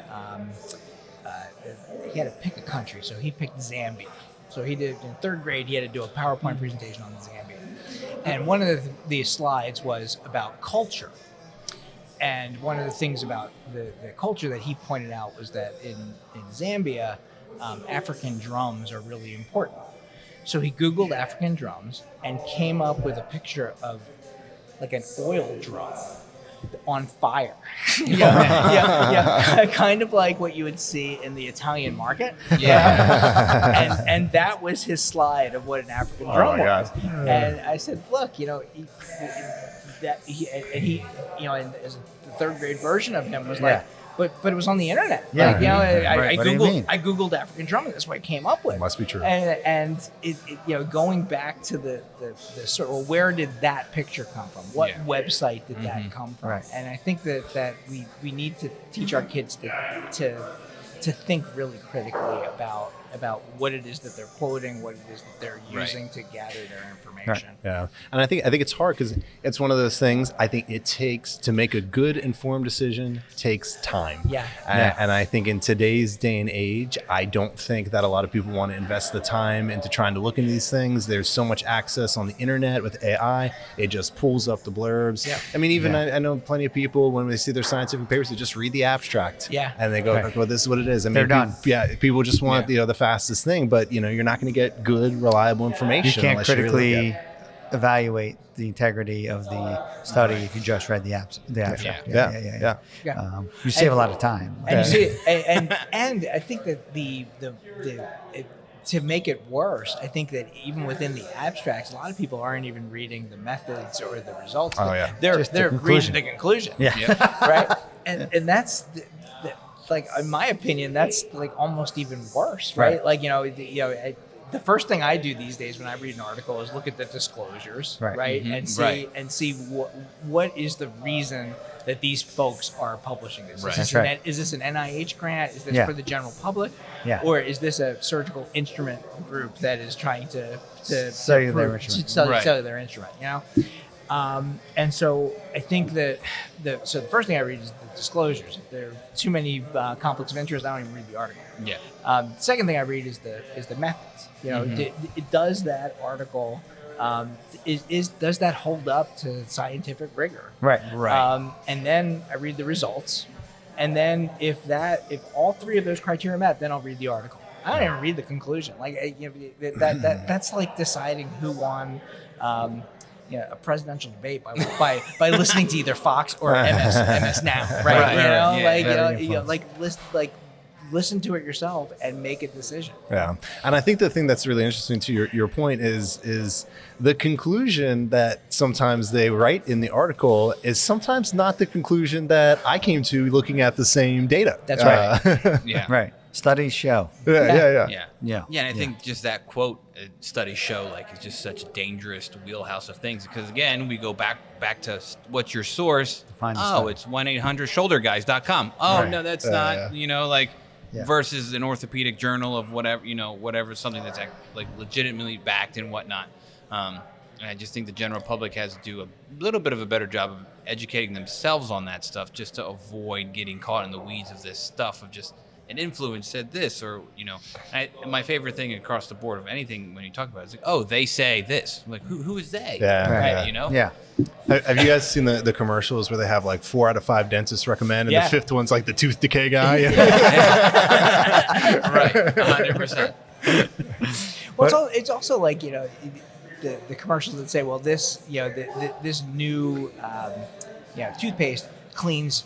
C: He had to pick a country, so he picked Zambia. So he did in third grade. He had to do a PowerPoint presentation on Zambia, and one of the slides was about culture. And one of the things about the culture that he pointed out was that in Zambia, African drums are really important. So he Googled African drums and came up with a picture of like an oil drum on fire. Kind of like what you would see in the Italian market. Yeah. and that was his slide of what an African drum was. God. And I said, look, he and as the third grade version of him was like, but it was on the internet.
B: Yeah.
C: I Googled African drum, and that's what I came up with.
D: It must be true.
C: And it going back to the sort of, where did that picture come from? What website did that come from?
B: Right.
C: And I think that we need to teach our kids to think really critically about what it is that they're quoting, what it is that they're using to gather their information.
D: Right. Yeah, and I think it's hard because it's one of those things. I think it takes to make a good informed decision takes time. And I think in today's day and age, I don't think that a lot of people want to invest the time into trying to look into these things. There's so much access on the internet with AI; it just pulls up the blurbs. Yeah. I mean, even I know plenty of people when they see their scientific papers, they just read the abstract. Yeah. And they go, "Well, this is what it is." I mean,
B: they're done.
D: People just want the fastest thing, but you're not going to get good, reliable information.
B: You can't critically evaluate the integrity of the study if you just read the abstract. You save a lot of time.
C: And you see, and I think that to make it worse, I think that even within the abstracts, a lot of people aren't even reading the methods or the results. They're reading the conclusion. Right. And that's like, in my opinion, that's like almost even worse, right? Like, the first thing I do these days when I read an article is look at the disclosures, right? Mm-hmm. And see what is the reason that these folks are publishing this. Is this an NIH grant? Is this for the general public? Or is this a surgical instrument group that is trying to sell their instrument, and so I think that the first thing I read is the disclosures. If there are too many conflicts of interest, I don't even read the article. The second thing I read is the methods. Does that article does that hold up to scientific rigor? Right. And then I read the results, and then if all three of those criteria are met, then I'll read the article. I don't even read the conclusion. Like that's like deciding who won. A presidential debate by listening to either Fox or MS Now, right? Listen to it yourself and make a decision. Yeah,
D: and I think the thing that's really interesting to your point is the conclusion that sometimes they write in the article is sometimes not the conclusion that I came to looking at the same data.
C: That's right.
B: Right. Studies show.
A: Yeah. And I think just that quote, studies show, like, it's just such a dangerous wheelhouse of things, because again, we go back to what's your source? It's 1-800-shoulderguys.com. No, that's not, versus an orthopedic journal of whatever, something that's like legitimately backed and whatnot. And I just think the general public has to do a little bit of a better job of educating themselves on that stuff, just to avoid getting caught in the weeds of this stuff of just an influence said this, or my favorite thing across the board of anything when you talk about it is like, oh, they say this. I'm like, who is they?
D: Yeah.
A: Right.
B: Yeah.
D: Have you guys seen the commercials where they have like 4 out of 5 dentists recommend, and the 5th one's like the tooth decay guy?
A: Right, 100%.
C: Well, it's also like the commercials that say, well, this this new toothpaste cleans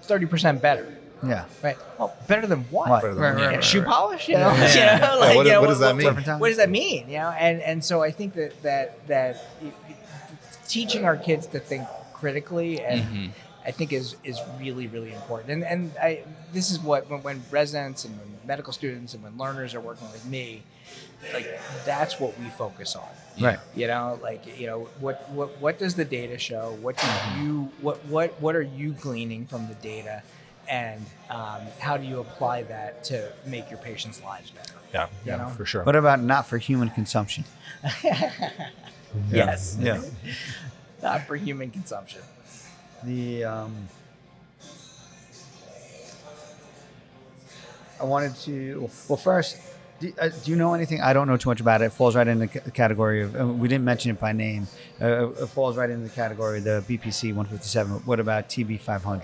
C: 30% better.
B: Yeah.
C: Right. Well, better than what?
B: Right.
C: Shoe polish.
D: What does that mean?
C: What does that mean? And so I think that teaching our kids to think critically and I think is really, really important. And this is what when residents and when medical students and when learners are working with me, like that's what we focus on.
B: Right.
C: What does the data show? What are you gleaning from the data? And how do you apply that to make your patients' lives better?
D: Yeah, for sure.
B: What about not for human consumption?
C: Yes.
B: Yeah.
C: Not for human consumption.
B: I wanted to. Well, first, do you know anything? I don't know too much about it. It falls right in the category of. We didn't mention it by name. It falls right in the category of the BPC-157. What about TB-500?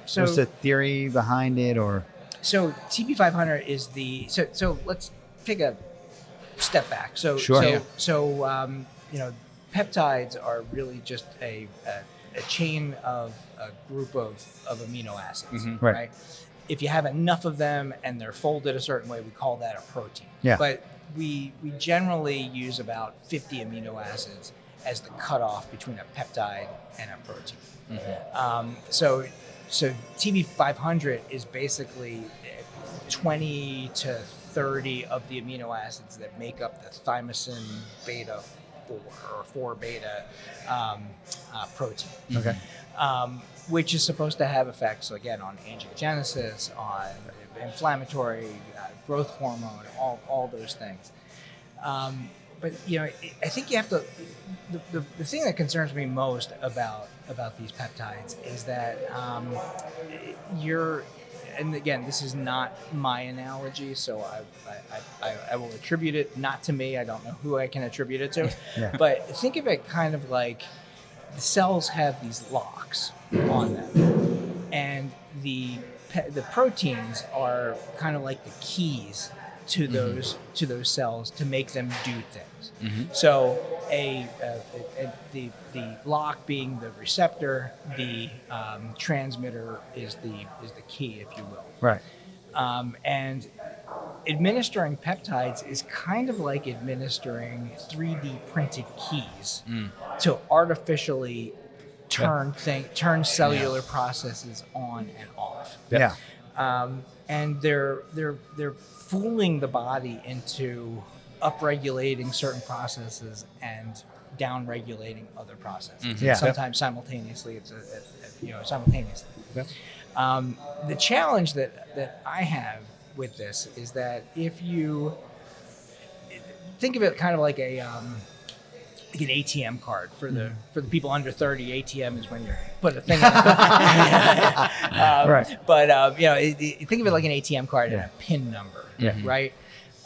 C: So
B: what's the theory behind it, or?
C: So TB-500 is the. So let's take a step back. So
B: sure.
C: Peptides are really just a chain of a group of amino acids, right? If you have enough of them and they're folded a certain way, we call that a protein.
B: Yeah.
C: But we generally use about 50 amino acids as the cutoff between a peptide and a protein. So TB-500 is basically 20 to 30 of the amino acids that make up the thymosin beta 4 or 4 beta protein.
B: Okay.
C: Which is supposed to have effects again on angiogenesis, on inflammatory growth hormone, all those things. But I think you have to. The thing that concerns me most about these peptides is that and again, this is not my analogy, so I will attribute it not to me. I don't know who I can attribute it to, but think of it kind of like the cells have these locks on them, and the proteins are kind of like the keys to those cells to make them do things. So the lock being the receptor, the transmitter is the key, if you will.
B: Right.
C: And administering peptides is kind of like administering 3D printed keys to artificially turn cellular processes on and off.
B: Yeah.
C: And they're fooling the body into upregulating certain processes and downregulating other processes.
B: Yeah.
C: Sometimes simultaneously. Simultaneously. The challenge that I have with this is that if you think of it kind of like an ATM card for the people under 30. ATM is when you put a thing in.
B: Right.
C: But think of it like an ATM card and a PIN number, right?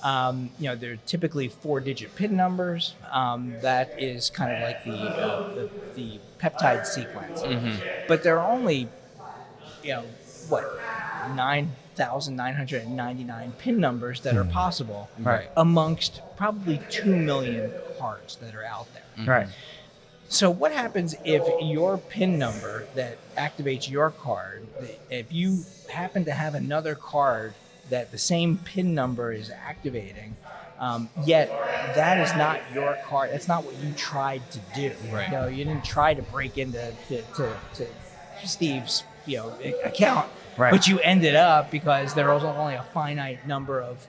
C: They're typically 4-digit PIN numbers. That is kind of like the peptide sequence. But there are only 9,999 PIN numbers that are possible amongst probably 2 million cards that are out there.
B: Right.
C: So what happens if your PIN number that activates your card, if you happen to have another card that the same PIN number is activating, yet that is not your card. That's not what you tried to do.
A: Right.
C: You didn't try to break into to Steve's account, but you ended up because there was only a finite number of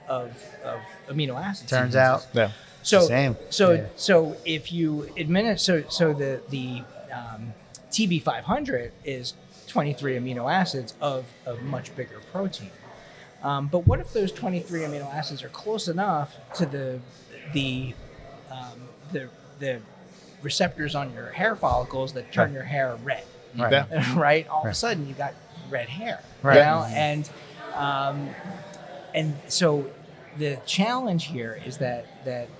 C: amino acids.
B: Turns out. Yeah.
C: So
B: same.
C: So if you administer the TB-500 is 23 amino acids of much bigger protein. But what if those 23 amino acids are close enough to the receptors on your hair follicles that turn your hair red?
B: Right.
C: Right. All of a sudden, you got red hair.
B: Right.
C: And And so the challenge here is that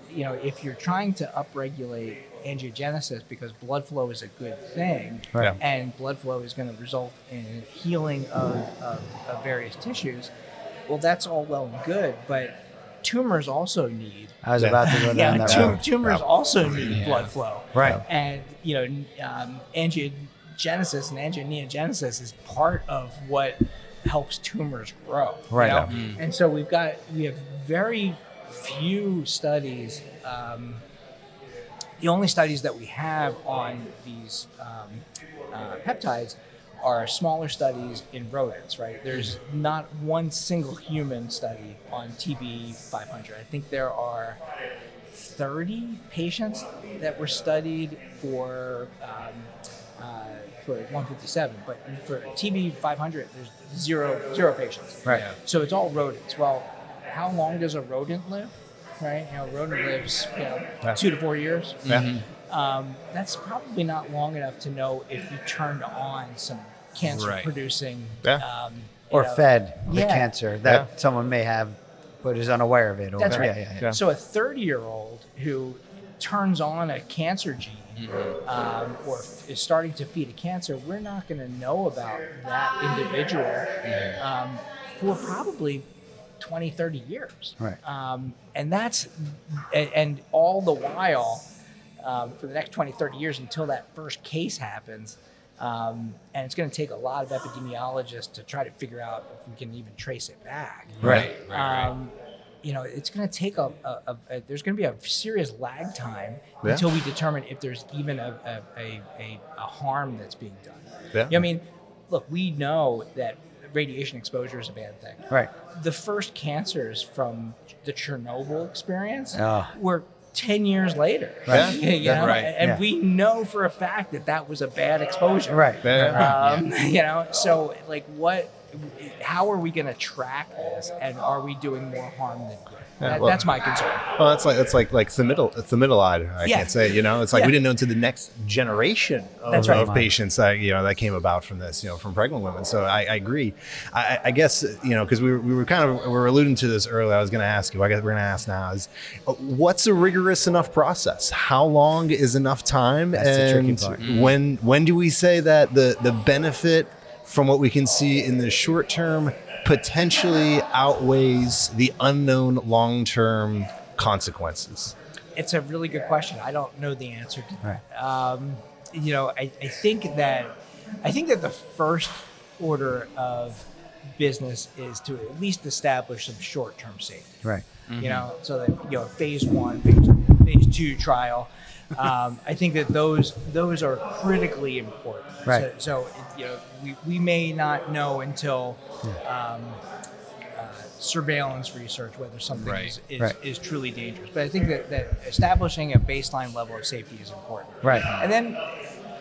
C: if you're trying to upregulate angiogenesis because blood flow is a good thing, and blood flow is going to result in healing of various tissues, well, that's all well and good, but tumors also need.
B: I was about to go down that road.
C: Tumors also need blood flow,
B: right?
C: And angiogenesis and angioneogenesis is part of what helps tumors grow,
B: right?
C: And so we have very few studies. The only studies that we have on these peptides are smaller studies in rodents, right? There's not one single human study on TB-500. I think there are 30 patients that were studied for 157, but for TB-500, there's zero patients.
B: Right.
C: So it's all rodents. Well, how long does a rodent live? Right. A rodent lives 2 to 4 years. That's probably not long enough to know if you turned on some cancer-producing
B: or fed the cancer that someone may have, but is unaware of it. Or
C: That's right. So a 30-year-old who turns on a cancer gene or is starting to feed a cancer, we're not going to know about that individual for probably 20, 30 years.
B: Right.
C: And all the while, for the next 20, 30 years until that first case happens, and it's going to take a lot of epidemiologists to try to figure out if we can even trace it back.
B: Right.
C: It's going to take there's going to be a serious lag time until we determine if there's even a harm that's being done. I mean, look, we know that radiation exposure is a bad thing.
B: Right.
C: The first cancers from the Chernobyl experience were 10 years later.
B: Right.
C: And we know for a fact that was a bad exposure.
B: Right.
C: So like how are we going to track this, and are we doing more harm than good? That's my concern.
D: Well, it's like thymidolide. I can't say. It's like we didn't know until the next generation of patients that came about from this. From pregnant women. So I agree. I guess because we were alluding to this earlier. I was going to ask you. I guess we're going to ask now is what's a rigorous enough process? How long is enough time?
B: That's the tricky part.
D: When do we say that the benefit from what we can see in the short term potentially outweighs the unknown long-term consequences?
C: It's a really good question. I don't know the answer to that.
B: Right.
C: I think that the first order of business is to at least establish some short-term safety.
B: Right.
C: So that phase 1, phase 2 trial. I think that those are critically important.
B: Right.
C: So we may not know until surveillance research whether something is truly dangerous. But I think that establishing a baseline level of safety is important.
B: Right.
C: And then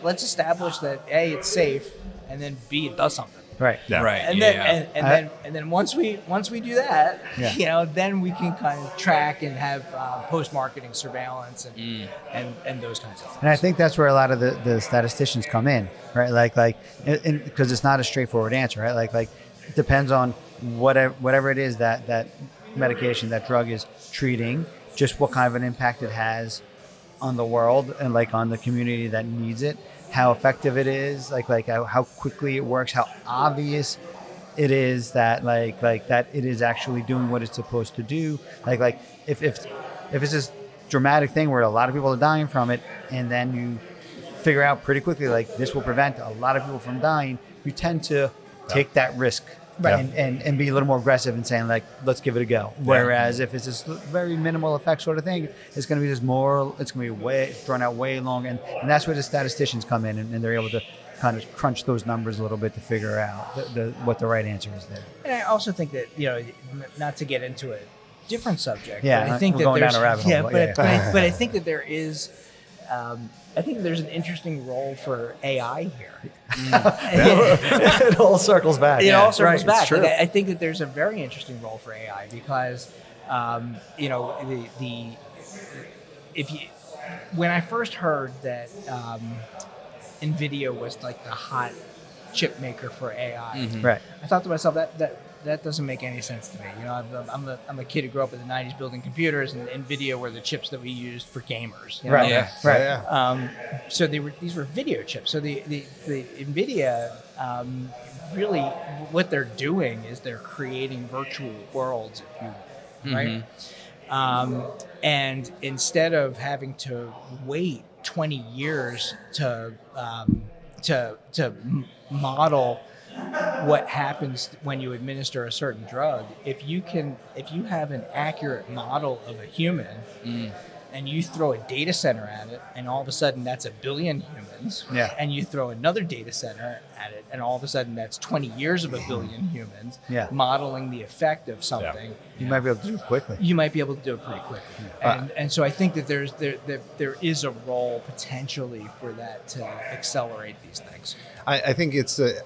C: let's establish that A, it's safe, and then B, it does something.
B: Right.
A: Yeah. Right.
C: And then once we do that, then we can kind of track and have post-marketing surveillance and those kinds of things.
B: And I think that's where a lot of the statisticians come in, right? Because it's not a straightforward answer, right? Like it depends on whatever it is that medication, that drug is treating, just what kind of an impact it has on the world and on the community that needs it. How effective it is, how quickly it works, how obvious it is that that it is actually doing what it's supposed to do. If it's this dramatic thing where a lot of people are dying from it, and then you figure out pretty quickly this will prevent a lot of people from dying, you tend to take that risk. Right. And be a little more aggressive in saying let's give it a go. Whereas if it's this very minimal effect sort of thing, it's going to be it's going to be way thrown out way long, and that's where the statisticians come in and they're able to kind of crunch those numbers a little bit to figure out what the right answer is there.
C: And I also think that not to get into a different subject.
B: Yeah,
C: but I think
B: we're going down a rabbit hole.
C: But I think that there is. I think there's an interesting role for AI here.
B: It all circles back.
C: It all circles back.
B: It's true.
C: I think that there's a very interesting role for AI because, when I first heard that NVIDIA was the hot chip maker for AI,
B: right.
C: I thought to myself that doesn't make any sense to me. You know, I'm a kid who grew up in the '90s building computers, and NVIDIA were the chips that we used for gamers. You know?
B: Right.
A: Yeah.
B: Right.
D: Yeah.
C: So these were video chips. So the NVIDIA really what they're doing is they're creating virtual worlds of humans, right? And instead of having to wait 20 years to model what happens when you administer a certain drug, if you have an accurate model of a human and you throw a data center at it, and all of a sudden that's 1 billion humans, and you throw another data center at it, and all of a sudden that's 20 years of 1 billion humans, modeling the effect of something.
B: You might be able to do it quickly.
C: You might be able to do it pretty quickly, and so I think that there is a role potentially for that to accelerate these things.
D: I think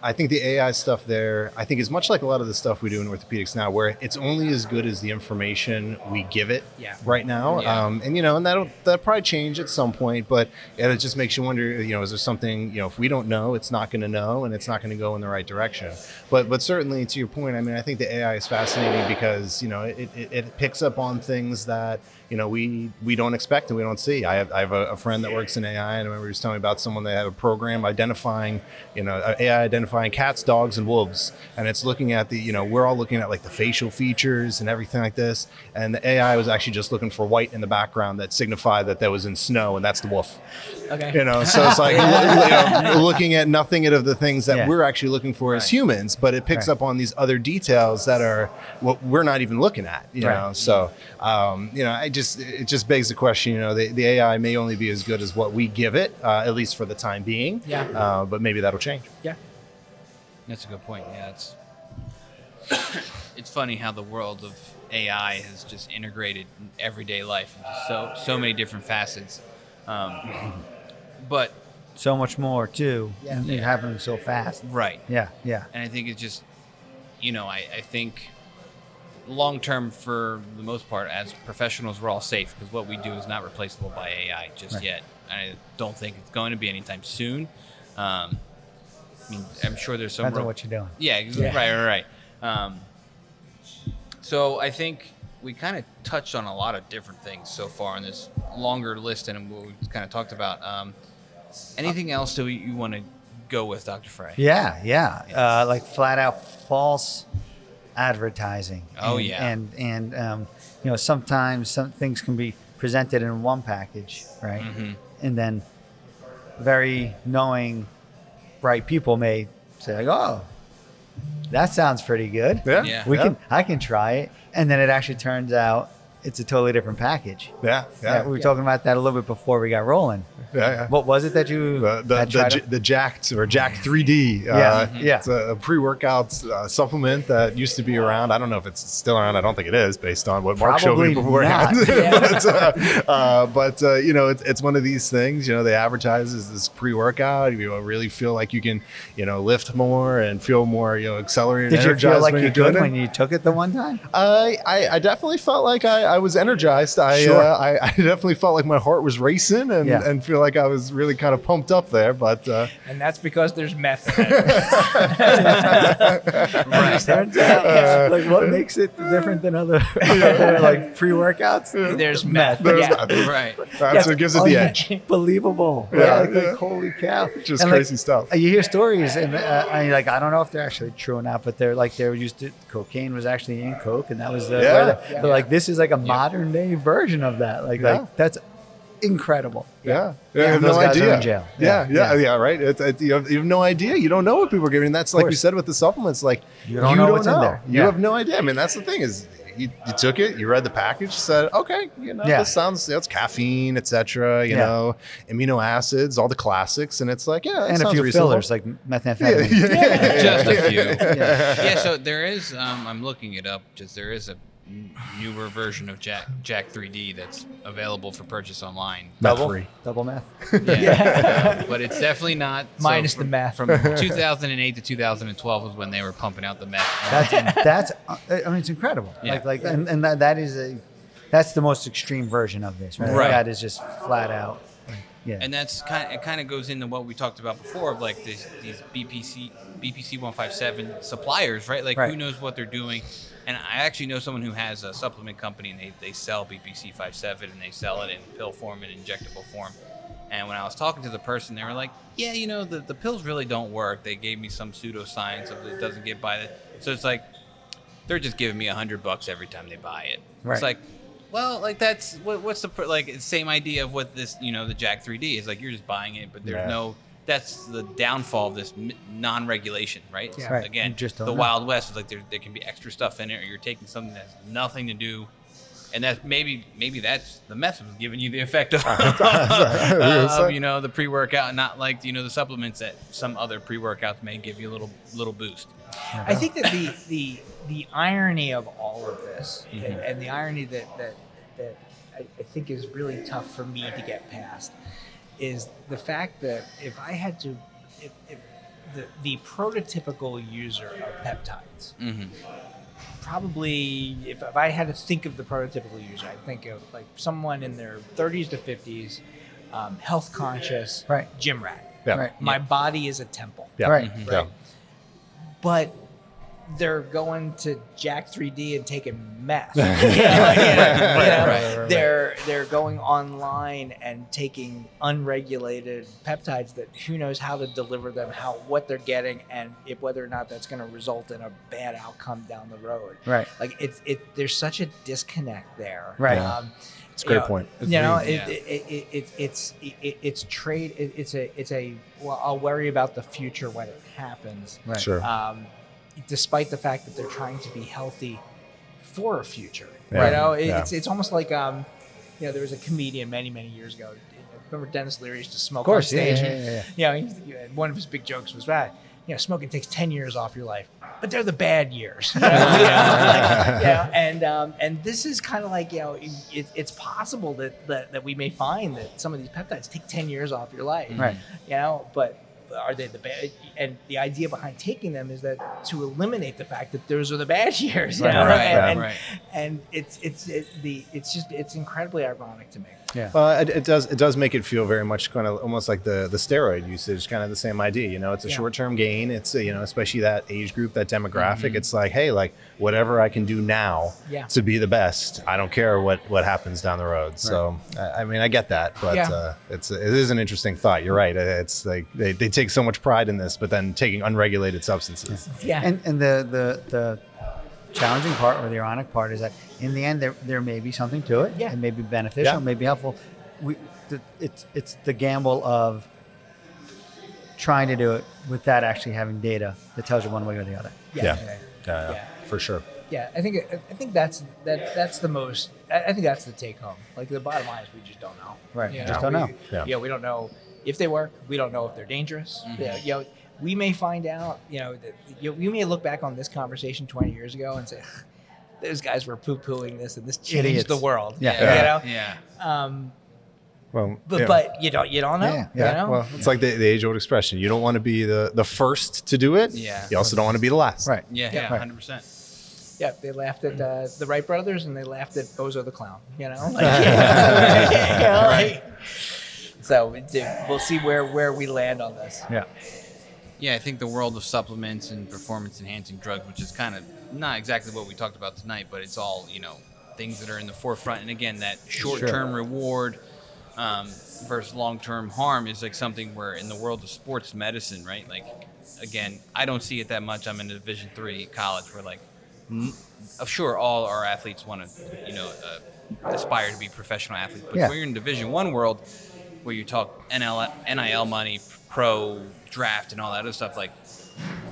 D: I think the AI stuff there, I think is much like a lot of the stuff we do in orthopedics now, where it's only as good as the information we give it right now. And you know, and that'll probably change at some point, but it just makes you wonder, you know, is there something, you know, if we don't know, it's not going to know, and it's not going to go in the right direction. But certainly to your point, I mean, I think the AI is fascinating because, you know, it picks up on things that, you know, we don't expect and we don't see. I have a friend that works in AI, and I remember he was telling me about someone that had a program identifying, you know, AI identifying cats, dogs, and wolves, and it's looking at the, you know, we're all looking at like the facial features and everything like this, and the AI was actually just looking for white in the background that signified that there was in snow, and that's the wolf. Okay. You know, so it's like you know, looking at nothing of the things that we're actually looking for as humans, but it picks up on these other details that are what we're not even looking at. You know, so you know, it just begs the question. You know, the AI may only be as good as what we give it, at least for the time being. But maybe that'll change.
A: Yeah, that's a good point. Yeah, it's funny how the world of AI has just integrated in everyday life into so many different facets. But
B: so much more too. And it happening so fast.
A: Right.
B: Yeah.
A: And I think it's just, you know, I think long term, for the most part, as professionals, we're all safe because what we do is not replaceable by AI just yet. I don't think it's going to be anytime soon. I mean, I'm sure there's some.
B: Depends on what you're doing.
A: Yeah. Right. So I think we kind of touched on a lot of different things so far on this longer list and what we kind of talked about. Anything else that you want to go with, Dr. Frey?
B: Yeah. Like flat out false advertising. And you know, sometimes some things can be presented in one package, right? And then very knowing, bright people may say like, oh, that sounds pretty good. I can try it. And then it actually turns out it's a totally different package. We were talking about that a little bit before we got rolling. What was it that you
D: the Jacked or Jack 3D? It's a pre-workout supplement that used to be around. I don't know if it's still around. I don't think it is, based on what Mark showed me beforehand. But you know, it's one of these things. You know, they advertise as this pre-workout. You really feel like you can, you know, lift more and feel more, you know, accelerated.
B: Did you feel like you could when you took it the one time?
D: I definitely felt like I was energized. I definitely felt like my heart was racing and feel like I was really kind of pumped up there. But
C: and that's because there's meth in it.
B: Right. Turns out, like, what makes it different than other like pre-workouts?
C: There's meth.
A: Right.
D: That's what gives it the edge.
B: Unbelievable. Like, holy cow.
D: Just and crazy stuff.
B: You hear stories, and I don't know if they're actually true or not, but they're like they were used to cocaine was actually in Coke, and that was but like this is like a modern day version of that. Like that's incredible.
D: You have no
B: guys
D: idea.
B: Are in jail.
D: Right. You have no idea. You don't know what people are giving. That's like we said with the supplements. Like
B: you don't know what's in there.
D: You have no idea. I mean, that's the thing is. You took it, you read the package, said, okay, you know, this sounds, it's caffeine, etc. You know, amino acids, all the classics, and it's like,
B: and a few fillers like methamphetamine.
A: Just a few. So there is, I'm looking it up. There is a newer version of Jack 3D that's available for purchase online.
B: Double meth.
A: But it's definitely not
C: minus the meth.
A: From 2008 to 2012 was when they were pumping out the meth.
B: That's I mean, it's incredible. And that's the most extreme version of this, right? That is just flat out. Yeah.
A: And that's kind of goes into what we talked about before of like these BPC-157 suppliers, right? Like who knows what they're doing. And I actually know someone who has a supplement company, and they sell BPC-157, and they sell it in pill form and injectable form. And when I was talking to the person, they were like, yeah, you know, the pills really don't work. They gave me some pseudoscience of it doesn't get by it. So it's like they're just giving me $100 every time they buy it. Right. It's like, well, like that's what's the like it's the same idea of what this, you know, the Jack 3D is like. You're just buying it, but there's no. That's the downfall of this non-regulation, right?
B: Yeah. Right.
A: Again, the Wild West is like there can be extra stuff in it, or you're taking something that has nothing to do, and that's maybe that's the method was giving you the effect of, you know, the pre-workout, and not like, you know, the supplements that some other pre-workouts may give you a little boost.
C: I think that the irony of all of this, and the irony that I think is really tough for me to get past, is the fact that if I had to, if the prototypical user of peptides, probably if I had to think of the prototypical user, I'd think of like someone in their 30s to 50s, health conscious, gym rat.
D: Yeah.
C: Right. My body is a temple.
D: Yeah.
B: Right.
D: Yeah.
C: But they're going to Jack 3D and taking meth. They're going online and taking unregulated peptides that who knows how to deliver them, what they're getting, and whether or not that's going to result in a bad outcome down the road.
B: Right.
C: Like there's such a disconnect there.
B: Right.
D: It's a great point.
C: You know, it's trade. It's a. Well, I'll worry about the future when it happens.
B: Right.
D: Sure.
C: Despite the fact that they're trying to be healthy for a future.
D: Yeah.
C: You know, it's almost like you know, there was a comedian many years ago. Remember Dennis Leary used to smoke on stage?
B: Yeah.
C: You know, one of his big jokes was that, you know, smoking takes 10 years off your life, but they're the bad years. You know? And this is kind of like, you know, it's possible that we may find that some of these peptides take 10 years off your life.
B: Right.
C: You know, but are they the bad? And the idea behind taking them is that to eliminate the fact that those are the bad years. You know? And it's incredibly ironic to me.
B: Yeah.
D: It does make it feel very much kind of almost like the steroid usage, kind of the same idea. You know, it's a short-term gain. It's, you know, especially that age group, that demographic. It's like, hey, like whatever I can do now to be the best, I don't care what happens down the road. Right. So I mean, I get that, but it is an interesting thought. You're right. It's like they take so much pride in this, but then taking unregulated substances.
C: Yeah.
B: And the challenging part, or the ironic part, is that in the end there may be something to it. It may be beneficial, it may be helpful. It's the gamble of trying to do it without actually having data that tells you one way or the other.
D: Yeah, for sure.
C: Yeah, I think that's the most. I think that's the take home. Like the bottom line is we just don't know.
B: Right.
C: You
B: Just don't know.
C: We don't know if they work. We don't know if they're dangerous. You know, we may find out. You know, that we may look back on this conversation 20 years ago and say, those guys were poo-pooing this, and this changed the world. You know?
D: Well,
C: but you don't know. You know?
D: Well, it's like the age-old expression. You don't want to be the first to do it. You also don't want to be the last.
B: Right.
A: 100%.
C: Yeah, they laughed at the Wright brothers, and they laughed at Bozo the Clown. You know, so we'll see where we land on this.
A: Yeah, I think the world of supplements and performance-enhancing drugs, which is kind of not exactly what we talked about tonight, but it's all, you know, things that are in the forefront. And again, that short-term reward versus long-term harm is like something where in the world of sports medicine, right? Like, again, I don't see it that much. I'm in a Division III college where, like, sure, all our athletes want to, you know, aspire to be professional athletes. But when you're in Division I world, where you talk NIL money, pro draft, and all that other stuff, like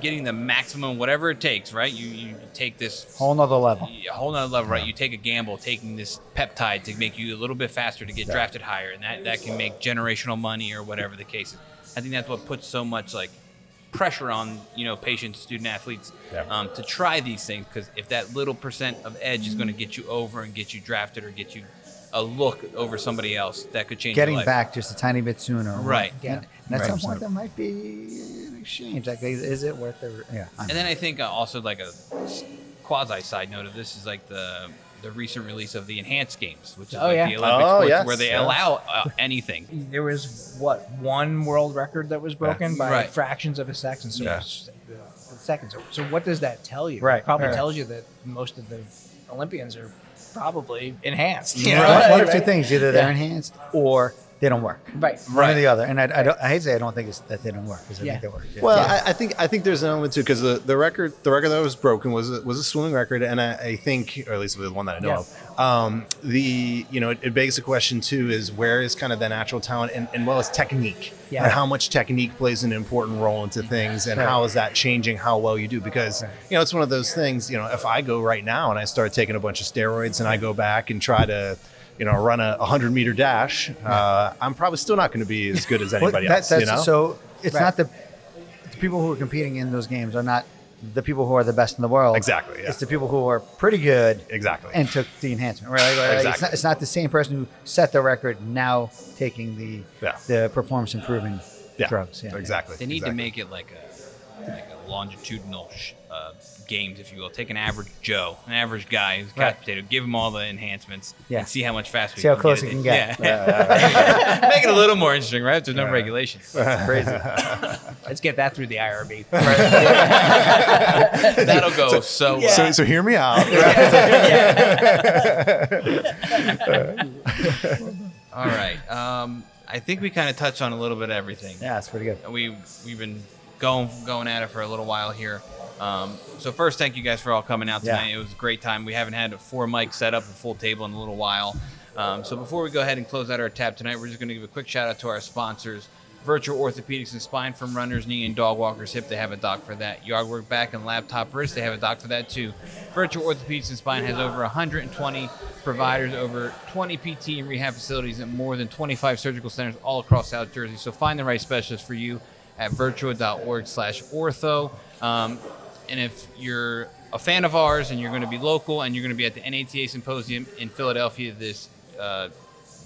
A: getting the maximum, whatever it takes, right? You take this
B: whole nother level,
A: right? You take a gamble, taking this peptide to make you a little bit faster to get drafted higher, and that can make generational money or whatever the case is. I think that's what puts so much like pressure on, you know, patients, student athletes to try these things, because if that little percent of edge is going to get you over and get you drafted or get you a look over somebody else, that could change
B: getting
A: your life.
B: Back just a tiny bit sooner,
A: right?
B: And at some point that might be an exchange. Like, is it worth it? And
A: then I think also like a quasi side note of this is like the recent release of the enhanced games, which is
C: Oh,
A: like
C: yeah.
A: the Olympic
D: Oh,
A: sports
D: yes,
A: where they
D: yeah.
A: allow anything.
C: There was one world record that was broken by
A: Right.
C: fractions of a second. So
D: Yeah.
C: seconds. So what does that tell you?
B: Right.
C: It probably
B: Right.
C: tells you that most of the Olympians are probably enhanced.
B: You
C: You
B: know,
C: know?
B: one of two things: either they're
C: Yeah.
B: enhanced or they don't work.
C: Right.
B: One or the other. And I hate to say I don't think it's that they don't work, because I
C: Yeah.
B: think they work. Yeah.
D: Well, I think there's an element too, because the record that was broken was a swimming record, and I think, or at least the one that I know of, it begs the question too, is where is kind of the natural talent and well as technique,
C: Yeah.
D: and how much technique plays an important role into things, and how is that changing how well you do? Because it's one of those things. If I go right now and I start taking a bunch of steroids and I go back and try to run a 100-meter dash, I'm probably still not going to be as good as anybody else.
B: So it's not the people who are competing in those games are not the people who are the best in the world.
D: Exactly. Yeah.
B: It's the people who are pretty good.
D: Exactly.
B: And took the enhancement. Right. Like,
D: Exactly.
B: It's not the same person who set the record now taking the performance improving drugs. Yeah.
D: Exactly.
A: They need to make it like a longitudinal games, if you will. Take an average Joe, an average guy who's got potato, give him all the enhancements, and see how much faster.
B: See how close it can get.
A: Yeah. Make it a little more interesting, right? There's no regulations.
B: Crazy.
C: Let's get that through the IRB.
A: That'll go so well.
D: So hear me out.
A: All right. I think we kind of touched on a little bit of everything.
B: Yeah, it's pretty good.
A: We've been going at it for a little while here. So first, thank you guys for all coming out tonight. It was a great time. We haven't had a 4-mic setup, a full table in a little while. So before we go ahead and close out our tab tonight, we're just going to give a quick shout out to our sponsors. Virtual Orthopedics and Spine, from runners, knee, and dog walkers, hip, they have a doc for that. Yard work, back, and laptop wrist, they have a doc for that too. Virtual Orthopedics and Spine has over 120 providers, over 20 PT and rehab facilities, and more than 25 surgical centers all across South Jersey. So find the right specialist for you at virtua.org/ortho. And if you're a fan of ours and you're going to be local and you're going to be at the NATA Symposium in Philadelphia this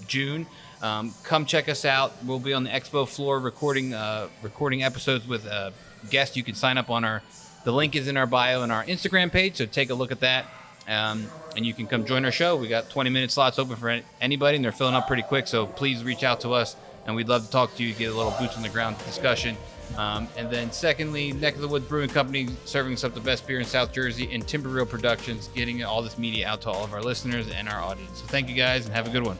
A: June, come check us out. We'll be on the expo floor recording episodes with guests. You can sign up on the link is in our bio and our Instagram page, so take a look at that. And you can come join our show. We got 20-minute slots open for anybody, and they're filling up pretty quick, so please reach out to us, and we'd love to talk to you, get a little boots on the ground discussion. And then secondly, Neck of the Woods Brewing Company, serving us up the best beer in South Jersey, and Timber Reel Productions, getting all this media out to all of our listeners and our audience. So thank you guys, and have a good one.